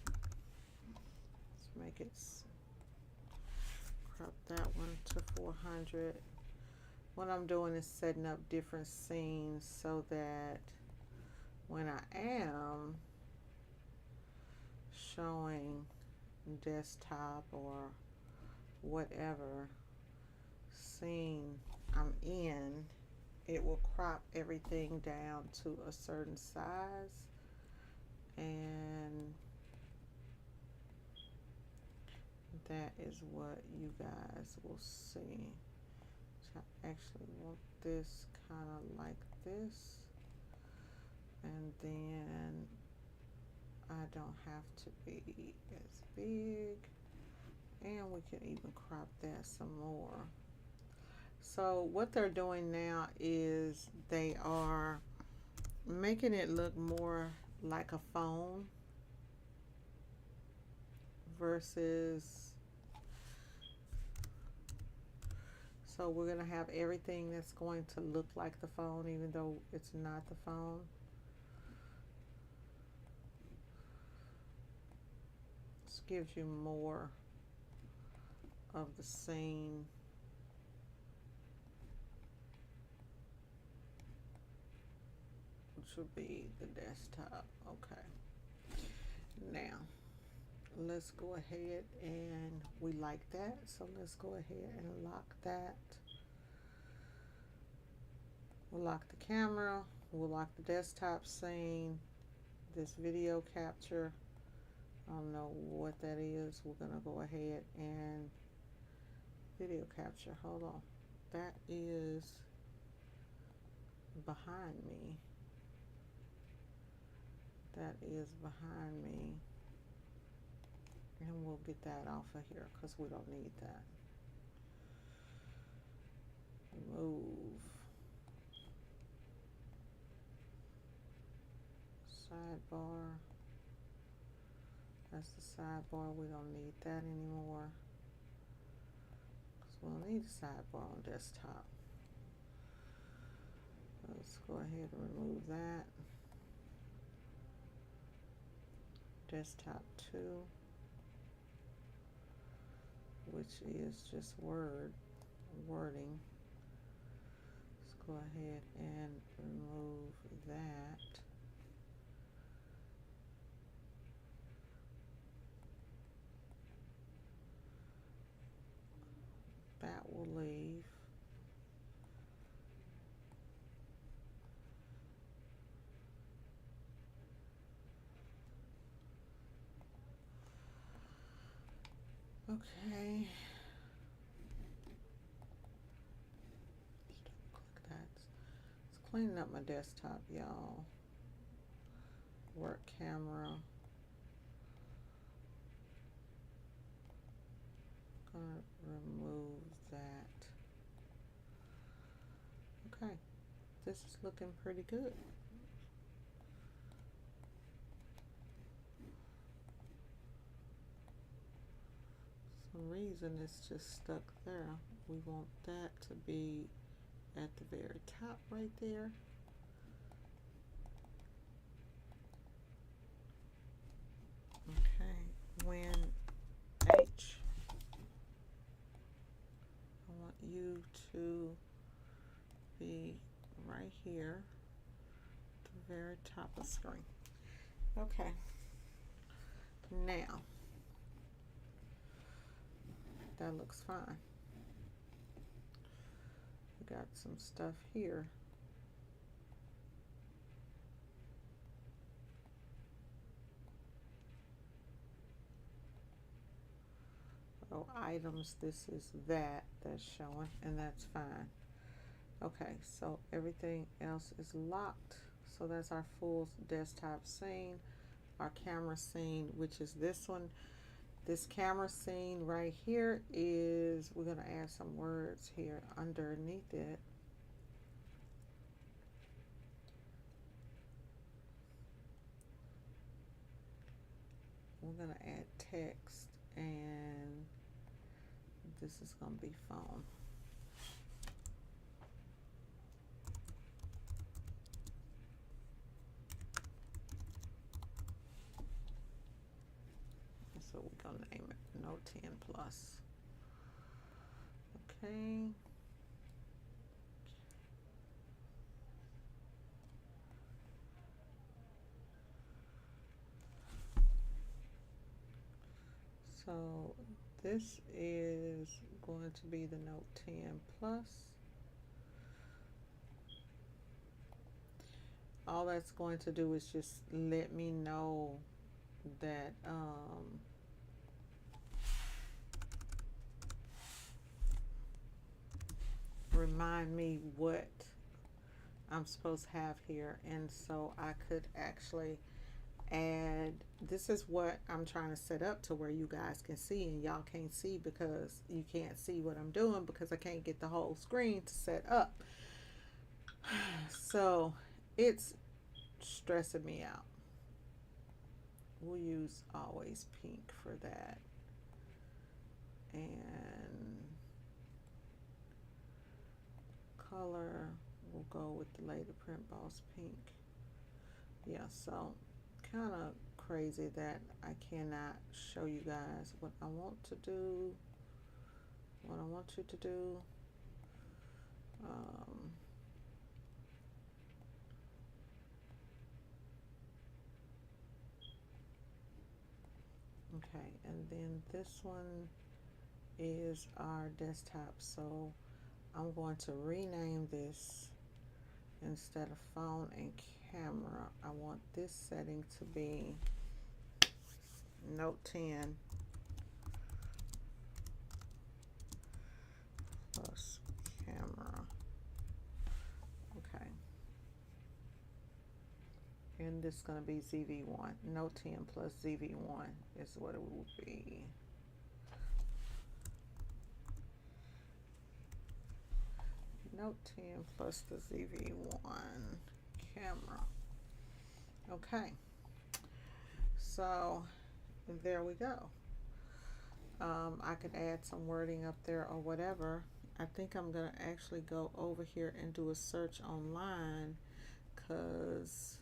Let's make it, crop that one to 400. What I'm doing is setting up different scenes so that when I am showing desktop or whatever scene I'm in, it will crop everything down to a certain size, and that is what you guys will see. So I actually want this kind of like this, and then I don't have to be as big, and we can even crop that some more. So what they're doing now is they are making it look more like a phone versus, so we're going to have everything that's going to look like the phone even though it's not the phone. This gives you more of the scene. Which will be the desktop. Okay. Now, let's go ahead, and we like that. So let's go ahead and lock that. We'll lock the camera. We'll lock the desktop scene. This video capture, I don't know what that is. We're going to go ahead and video capture. Hold on. That is behind me. that is behind me, and we'll get that off of here because we don't need that. Move. Sidebar. That's the sidebar. We don't need that anymore because we'll need a sidebar on desktop. Let's go ahead and remove that. Desktop 2, which is just wording. Let's go ahead and remove that. That will leave. Okay. Click that. It's cleaning up my desktop, y'all. Work camera. Gonna remove that. Okay. This is looking pretty good. For some reason it's just stuck there. We want that to be at the very top right there. Okay, when H, I want you to be right here at the very top of the screen. Okay, now that looks fine. We got some stuff here. Oh, items, this is that's showing, and that's fine. Okay, so everything else is locked. So that's our full desktop scene, our camera scene, which is this one. This camera scene right here is, we're going to add some words here underneath it. We're going to add text, and this is going to be phone. So we're going to name it Note 10 Plus. Okay. So this is going to be the Note 10 Plus. All that's going to do is just let me know that remind me what I'm supposed to have here, and so I could actually add, this is what I'm trying to set up to where you guys can see, and y'all can't see because you can't see what I'm doing because I can't get the whole screen to set up. So it's stressing me out. We'll use always pink for that, and color we'll go with the Lady Print Boss pink. Yeah, so kind of crazy that I cannot show you guys what I want to do, what I want you to do. Okay, and then this one is our desktop, so I'm going to rename this. Instead of phone and camera, I want this setting to be Note 10 plus camera. Okay. and this is going to be ZV1. Note 10 plus ZV1 is what it will be. Note 10 plus the ZV1 camera. Okay, so there we go. I could add some wording up there or whatever. I think I'm gonna actually go over here and do a search online, because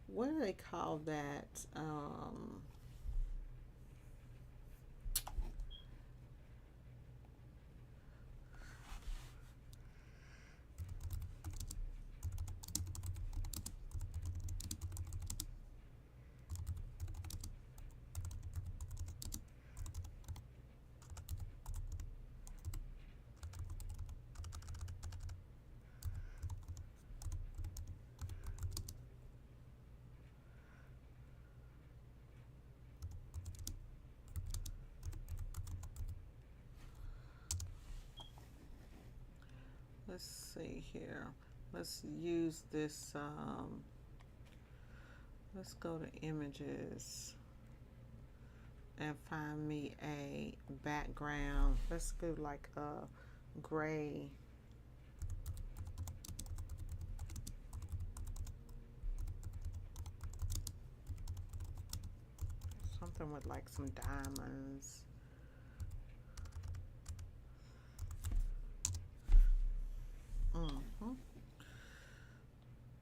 what do they call that? Let's see here. Let's use this. Let's go to images and find me a background. Let's do like a gray. Something with like some diamonds.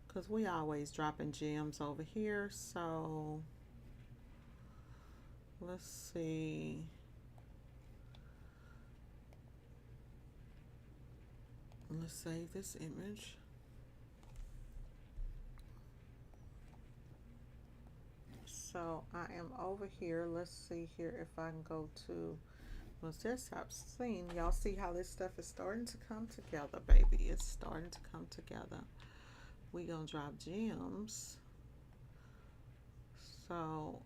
Because we always dropping gems over here, so let's see. Let's save this image. So I am over here. Let's see here if I can go to my desktop scene. Y'all see how this stuff is starting to come together, baby. It's starting to come together. We gonna drop gems. So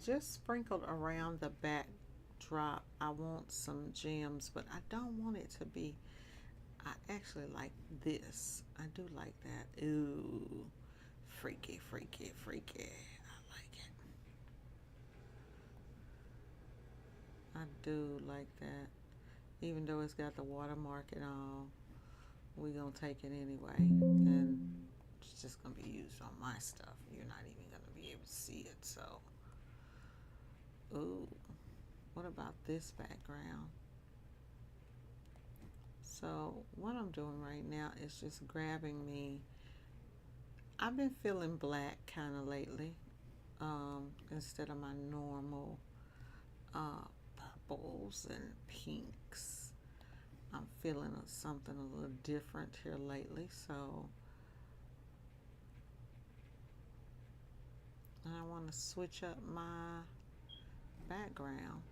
just sprinkled around the backdrop, I want some gems, but I don't want it to be, I actually like this. I do like that. Ooh, freaky, freaky, freaky. I like it. I do like that. Even though it's got the watermark and all, we gonna take it anyway. And it's just gonna be used on my stuff. You're not even gonna be able to see it. So, ooh, what about this background? So what I'm doing right now is just grabbing me. I've been feeling black kind of lately, instead of my normal purples and pinks. I'm feeling something a little different here lately, so I want to switch up my background.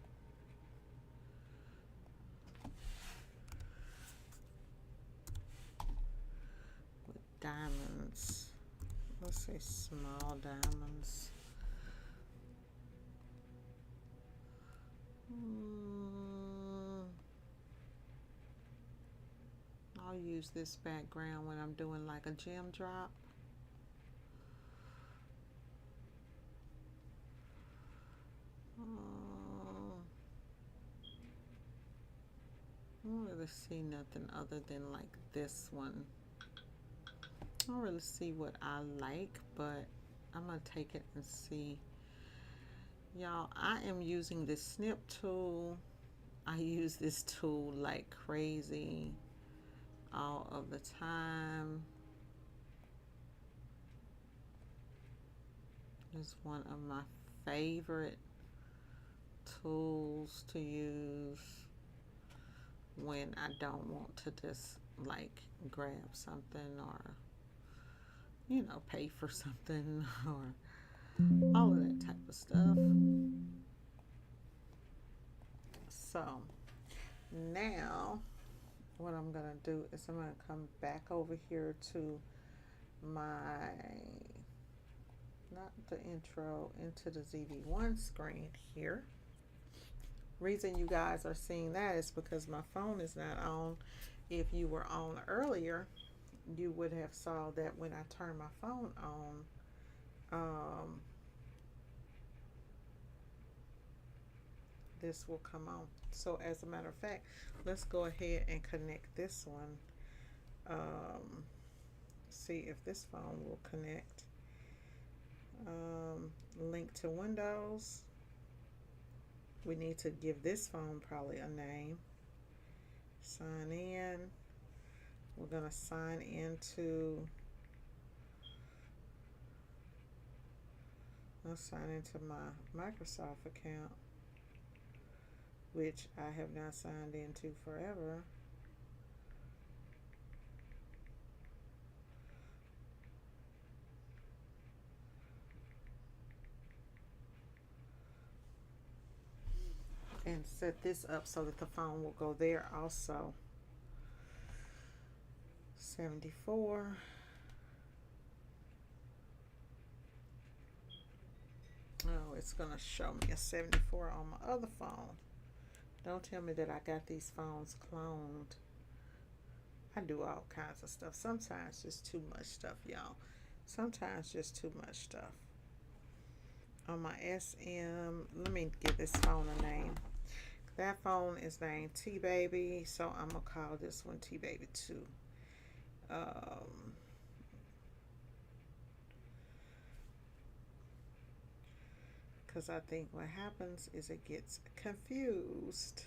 With diamonds. Let's say small diamonds. I'll use this background when I'm doing like a gem drop. I don't really see nothing other than like this one. I don't really see what I like, but I'm gonna take it and see. Y'all, I am using this snip tool. I use this tool like crazy all of the time. It's one of my favorite tools to use when I don't want to just like grab something or, you know, pay for something or all of that type of stuff. So now what I'm gonna do is I'm gonna come back over here to my, not the intro, into the ZV1 screen here. Reason you guys are seeing that is because my phone is not on. If you were on earlier, you would have saw that when I turned my phone on, this will come on. So as a matter of fact, let's go ahead and connect this one. See if this phone will connect. Link to Windows. We need to give this phone probably a name. Sign in. We're going to sign into, I'll sign into my Microsoft account, which I have not signed into forever. And set this up so that the phone will go there also. 74. Oh, it's gonna show me a 74 on my other phone. Don't tell me that I got these phones cloned. I do all kinds of stuff. Sometimes just too much stuff, y'all. Sometimes just too much stuff. On my SM, let me give this phone a name. That phone is named T-Baby, so I'm gonna call this one T-Baby 2. Because I think what happens is it gets confused.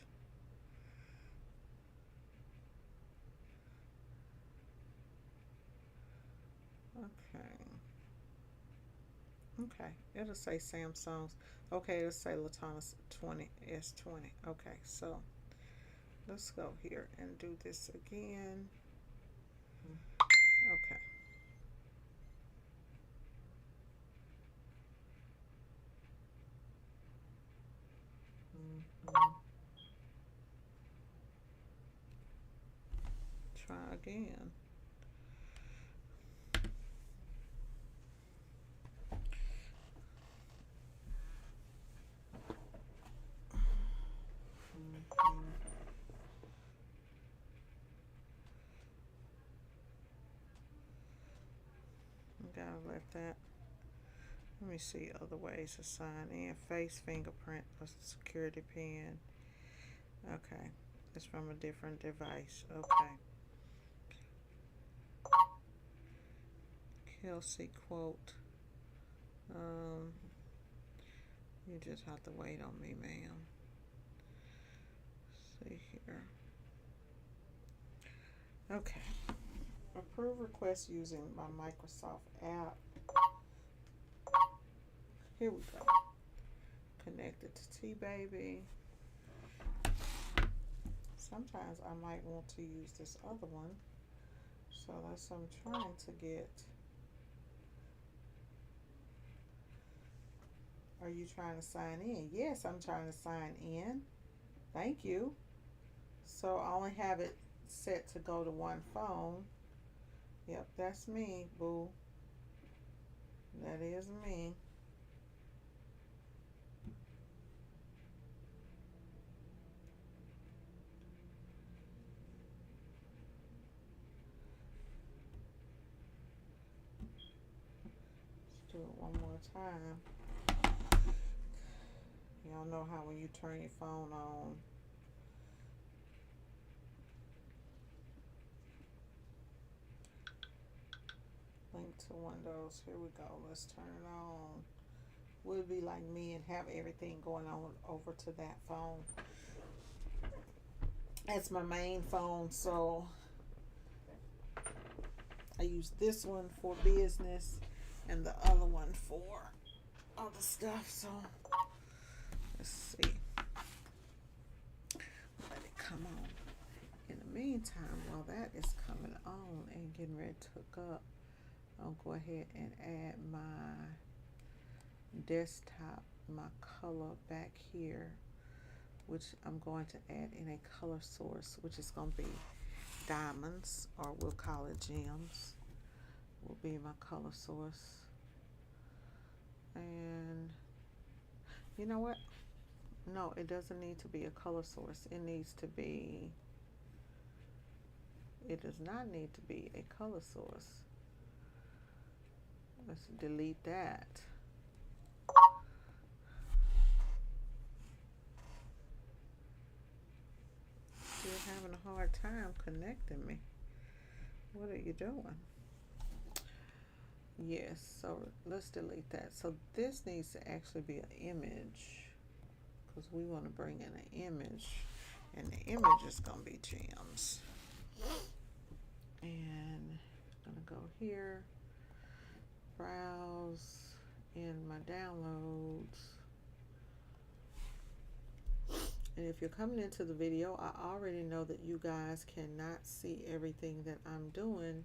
Okay, it'll say Samsung's. Okay, it'll say Latana's 20 S20. Okay, so let's go here and do this again. Okay. Try again. Gotta let that. Let me see other ways to sign in. Face, fingerprint, security pin. Okay, it's from a different device. Okay. Kelsey quote. You just have to wait on me, ma'am. See here. Okay. Approve request using my Microsoft app. Here we go. Connected to T-Baby. Sometimes I might want to use this other one. So that's what I'm trying to get. Are you trying to sign in? Yes, I'm trying to sign in. Thank you. So I only have it set to go to one phone. Yep, that's me, boo. That is me. Let's do it one more time. Y'all know how when you turn your phone on, link to Windows. Here we go. Let's turn it on. Would be like me and have everything going on over to that phone. That's my main phone, so I use this one for business and the other one for other stuff. So let's see. Let it come on. In the meantime, while that is coming on and getting ready to hook up, I'll go ahead and add my desktop, my color back here, which I'm going to add in a color source, which is going to be diamonds, or we'll call it gems, will be my color source. And you know what? No, it doesn't need to be a color source. It needs to be it does not need to be a color source. Let's delete that. Still having a hard time connecting me. What are you doing? Yes, so let's delete that. So this needs to actually be an image, because we want to bring in an image, and the image is going to be gems. And I'm going to go here, browse in my downloads. And if you're coming into the video, I already know that you guys cannot see everything that I'm doing,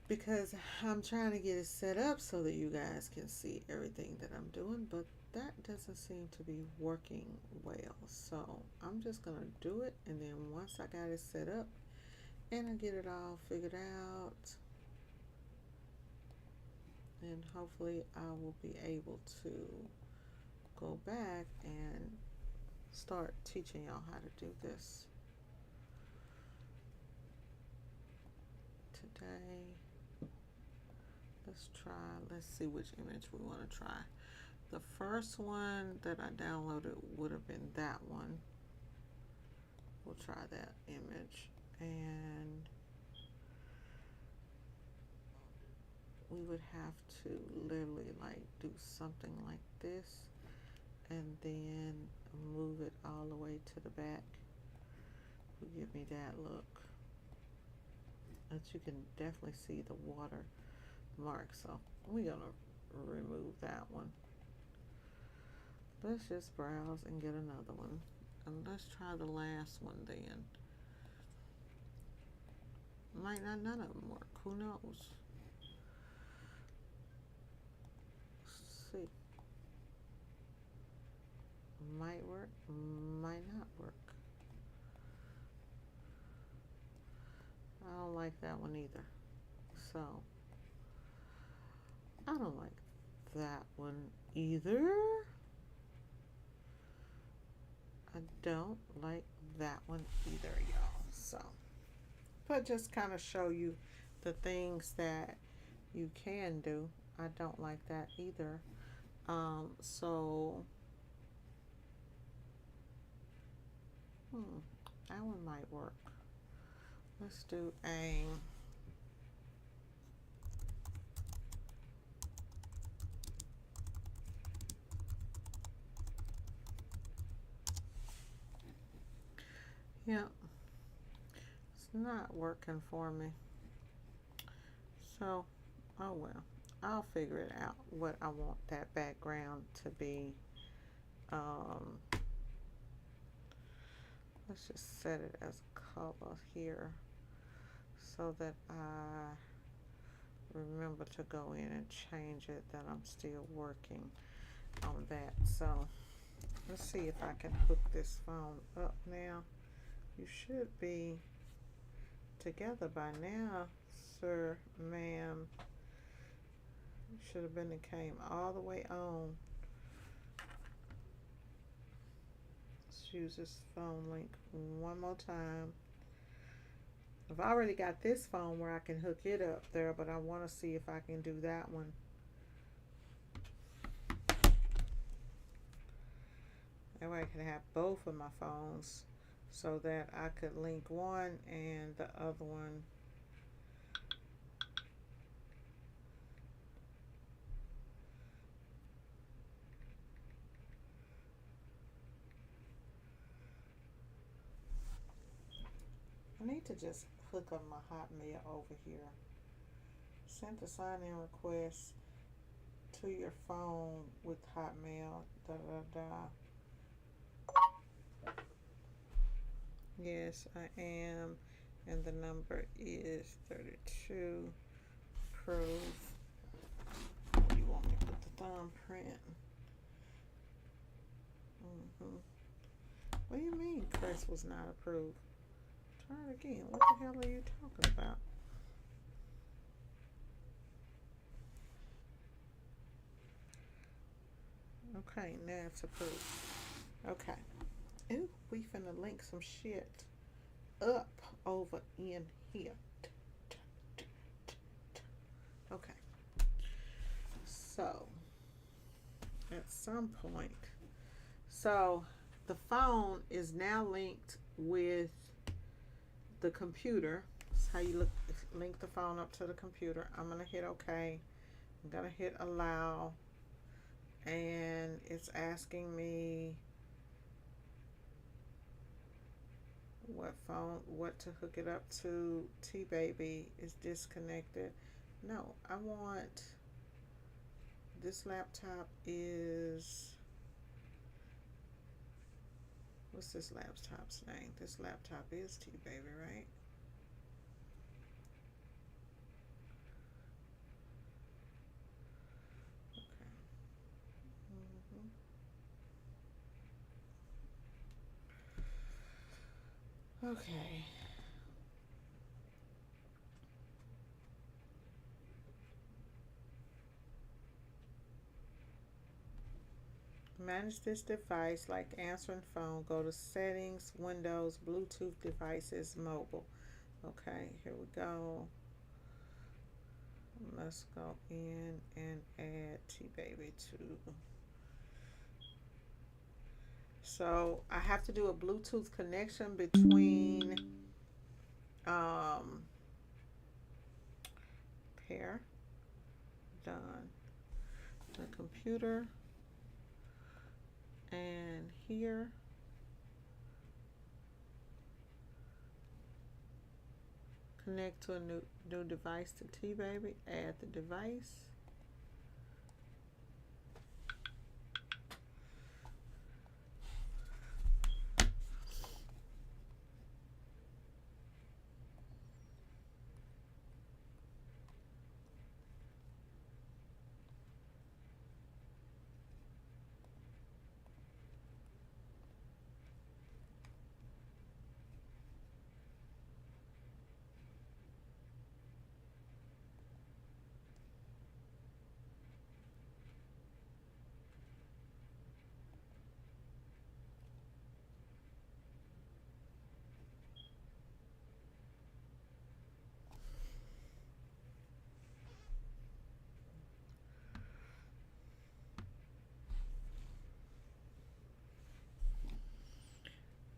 because I'm trying to get it set up so that you guys can see everything that I'm doing, but that doesn't seem to be working well. So I'm just going to do it, and then once I got it set up and I get it all figured out, and hopefully I will be able to go back and start teaching y'all how to do this. Today, let's see which image we want to try. The first one that I downloaded would have been that one. We'll try that image, and we would have to literally like do something like this and then move it all the way to the back. Will give me that look. But you can definitely see the water mark, so we're gonna remove that one. Let's just browse and get another one, and let's try the last one then. Might not none of them work, who knows? Let's see. Might work, might not work. I don't like that one either. So I don't like that one either. I don't like that one either, y'all. So, but just kind of show you the things that you can do. I don't like that either. So that one might work. Let's do a it's not working for me. So, oh well. I'll figure it out what I want that background to be. Let's just set it as color here so that I remember to go in and change it, that I'm still working on that. So let's see if I can hook this phone up now. You should be together by now, sir, ma'am. You should have been and came all the way on. Let's use this phone link one more time. I've already got this phone where I can hook it up there, but I want to see if I can do that one. That way I can have both of my phones so that I could link one and the other one. I need to just hook up my Hotmail over here. Send a sign-in request to your phone with Hotmail. Da da da. Yes, I am, and the number is 32. Approve. You want me to put the thumbprint? What do you mean Chris was not approved? Try it again. What the hell are you talking about? Okay, now it's approved. Okay. Ooh, we finna link some shit. up over in here. Okay. So at some point, so the phone is now linked with the computer. That's how you link the phone up to the computer. I'm gonna hit OK. I'm gonna hit allow, and it's asking me what to hook it up to. T-Baby is disconnected. No, I want, this laptop is, what's this laptop's name? This laptop is T-Baby, right? Okay. Okay. Manage this device like answering phone. Go to settings, Windows, Bluetooth devices, mobile. Okay, here we go. Let's go in and add T-Baby to. So I have to do a Bluetooth connection between pair, done, the computer and here. Connect to a new device to T-Baby. Add the device.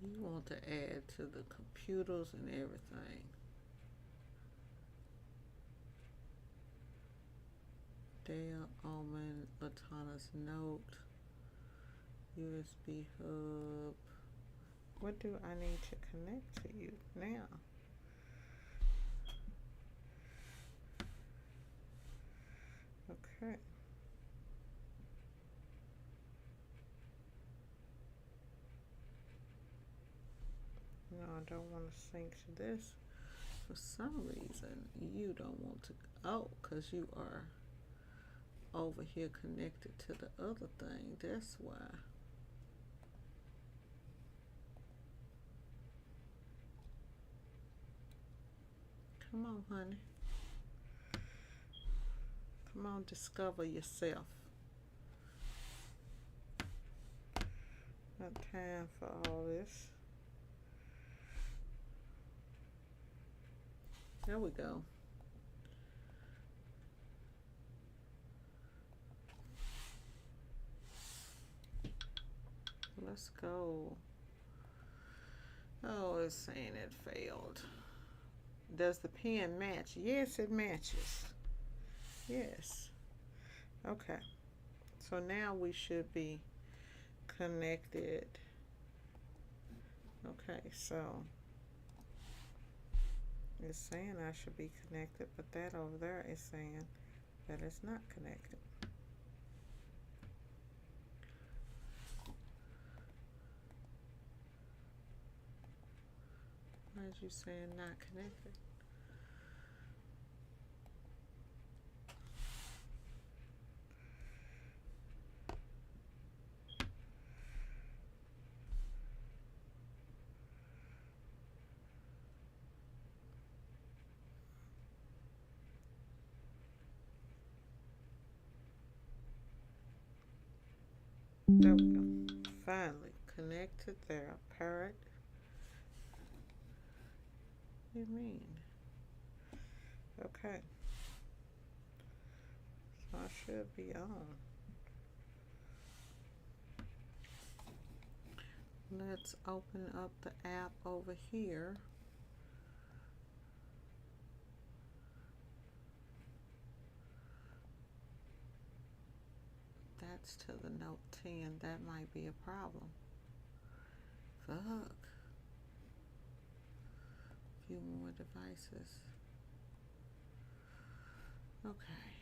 You want to add to the computers and everything. Dale, Omen, Latana's note, USB hub. What do I need to connect to you now? Okay. No, I don't want to sync to this. For some reason, you don't want to. Oh, because you are over here connected to the other thing. That's why. Come on, honey. Come on, discover yourself. Not time for all this. There we go. Let's go. Oh, it's saying it failed. Does the pen match? Yes, it matches. Yes. Okay. So now we should be connected. Okay, so it's saying I should be connected, but that over there is saying that it's not connected. Why is you saying not connected? There we go. Finally connected there. Parrot. do you mean? Okay. So I should be on. Let's open up the app over here. That's to the Note 10. That might be a problem. Fuck. Few more devices. Okay.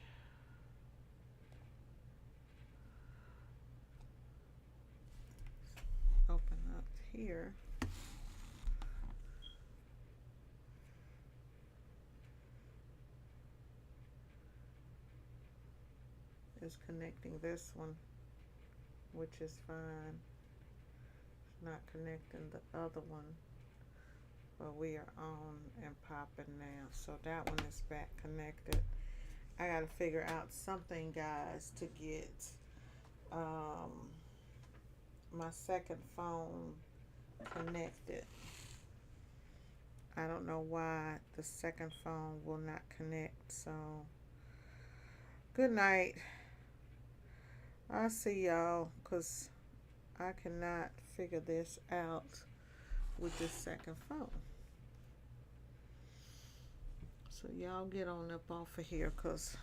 Open up here. Is connecting this one, which is fine. It's not connecting the other one, but we are on and popping now. So that one is back connected. I gotta figure out something, guys, to get my second phone connected. I don't know why the second phone will not connect. So good night. I'll see y'all, because I cannot figure this out with this second phone. So y'all get on up off of here, because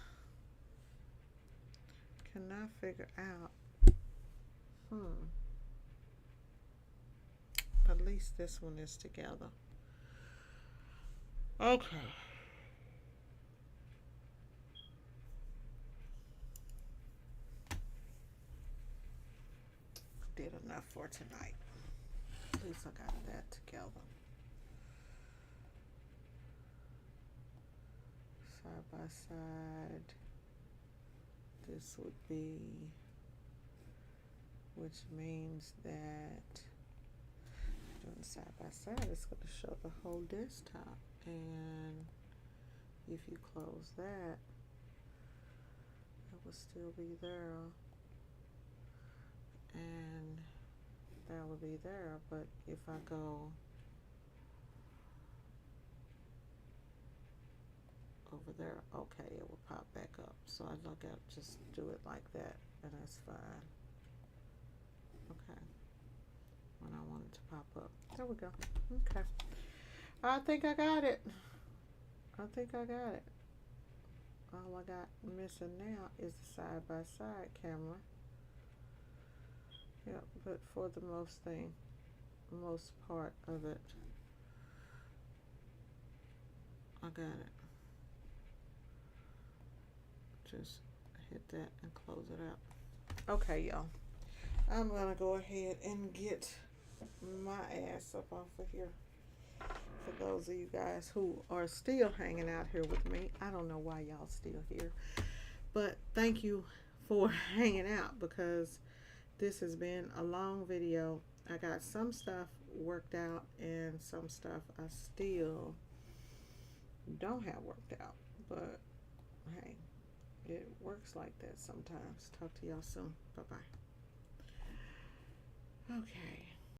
cannot figure out. At least this one is together. Okay. Did enough for tonight. At least I got that together. Side by side. This would be, which means that doing side by side, it's going to show the whole desktop. And if you close that, it will still be there. And that will be there. But if I go over there, okay, it will pop back up. So I look at just do it like that, and that's fine. Okay. When I want it to pop up. There we go. Okay. I think I got it. I think I got it. All I got missing now is the side-by-side camera. Yep, but for the most part of it, I got it. Just hit that and close it out. Okay, y'all. I'm gonna go ahead and get my ass up off of here. For those of you guys who are still hanging out here with me, I don't know why y'all still here, but thank you for hanging out, because this has been a long video. I got some stuff worked out and some stuff I still don't have worked out, but hey, it works like that sometimes. Talk to y'all soon. Bye-bye. Okay.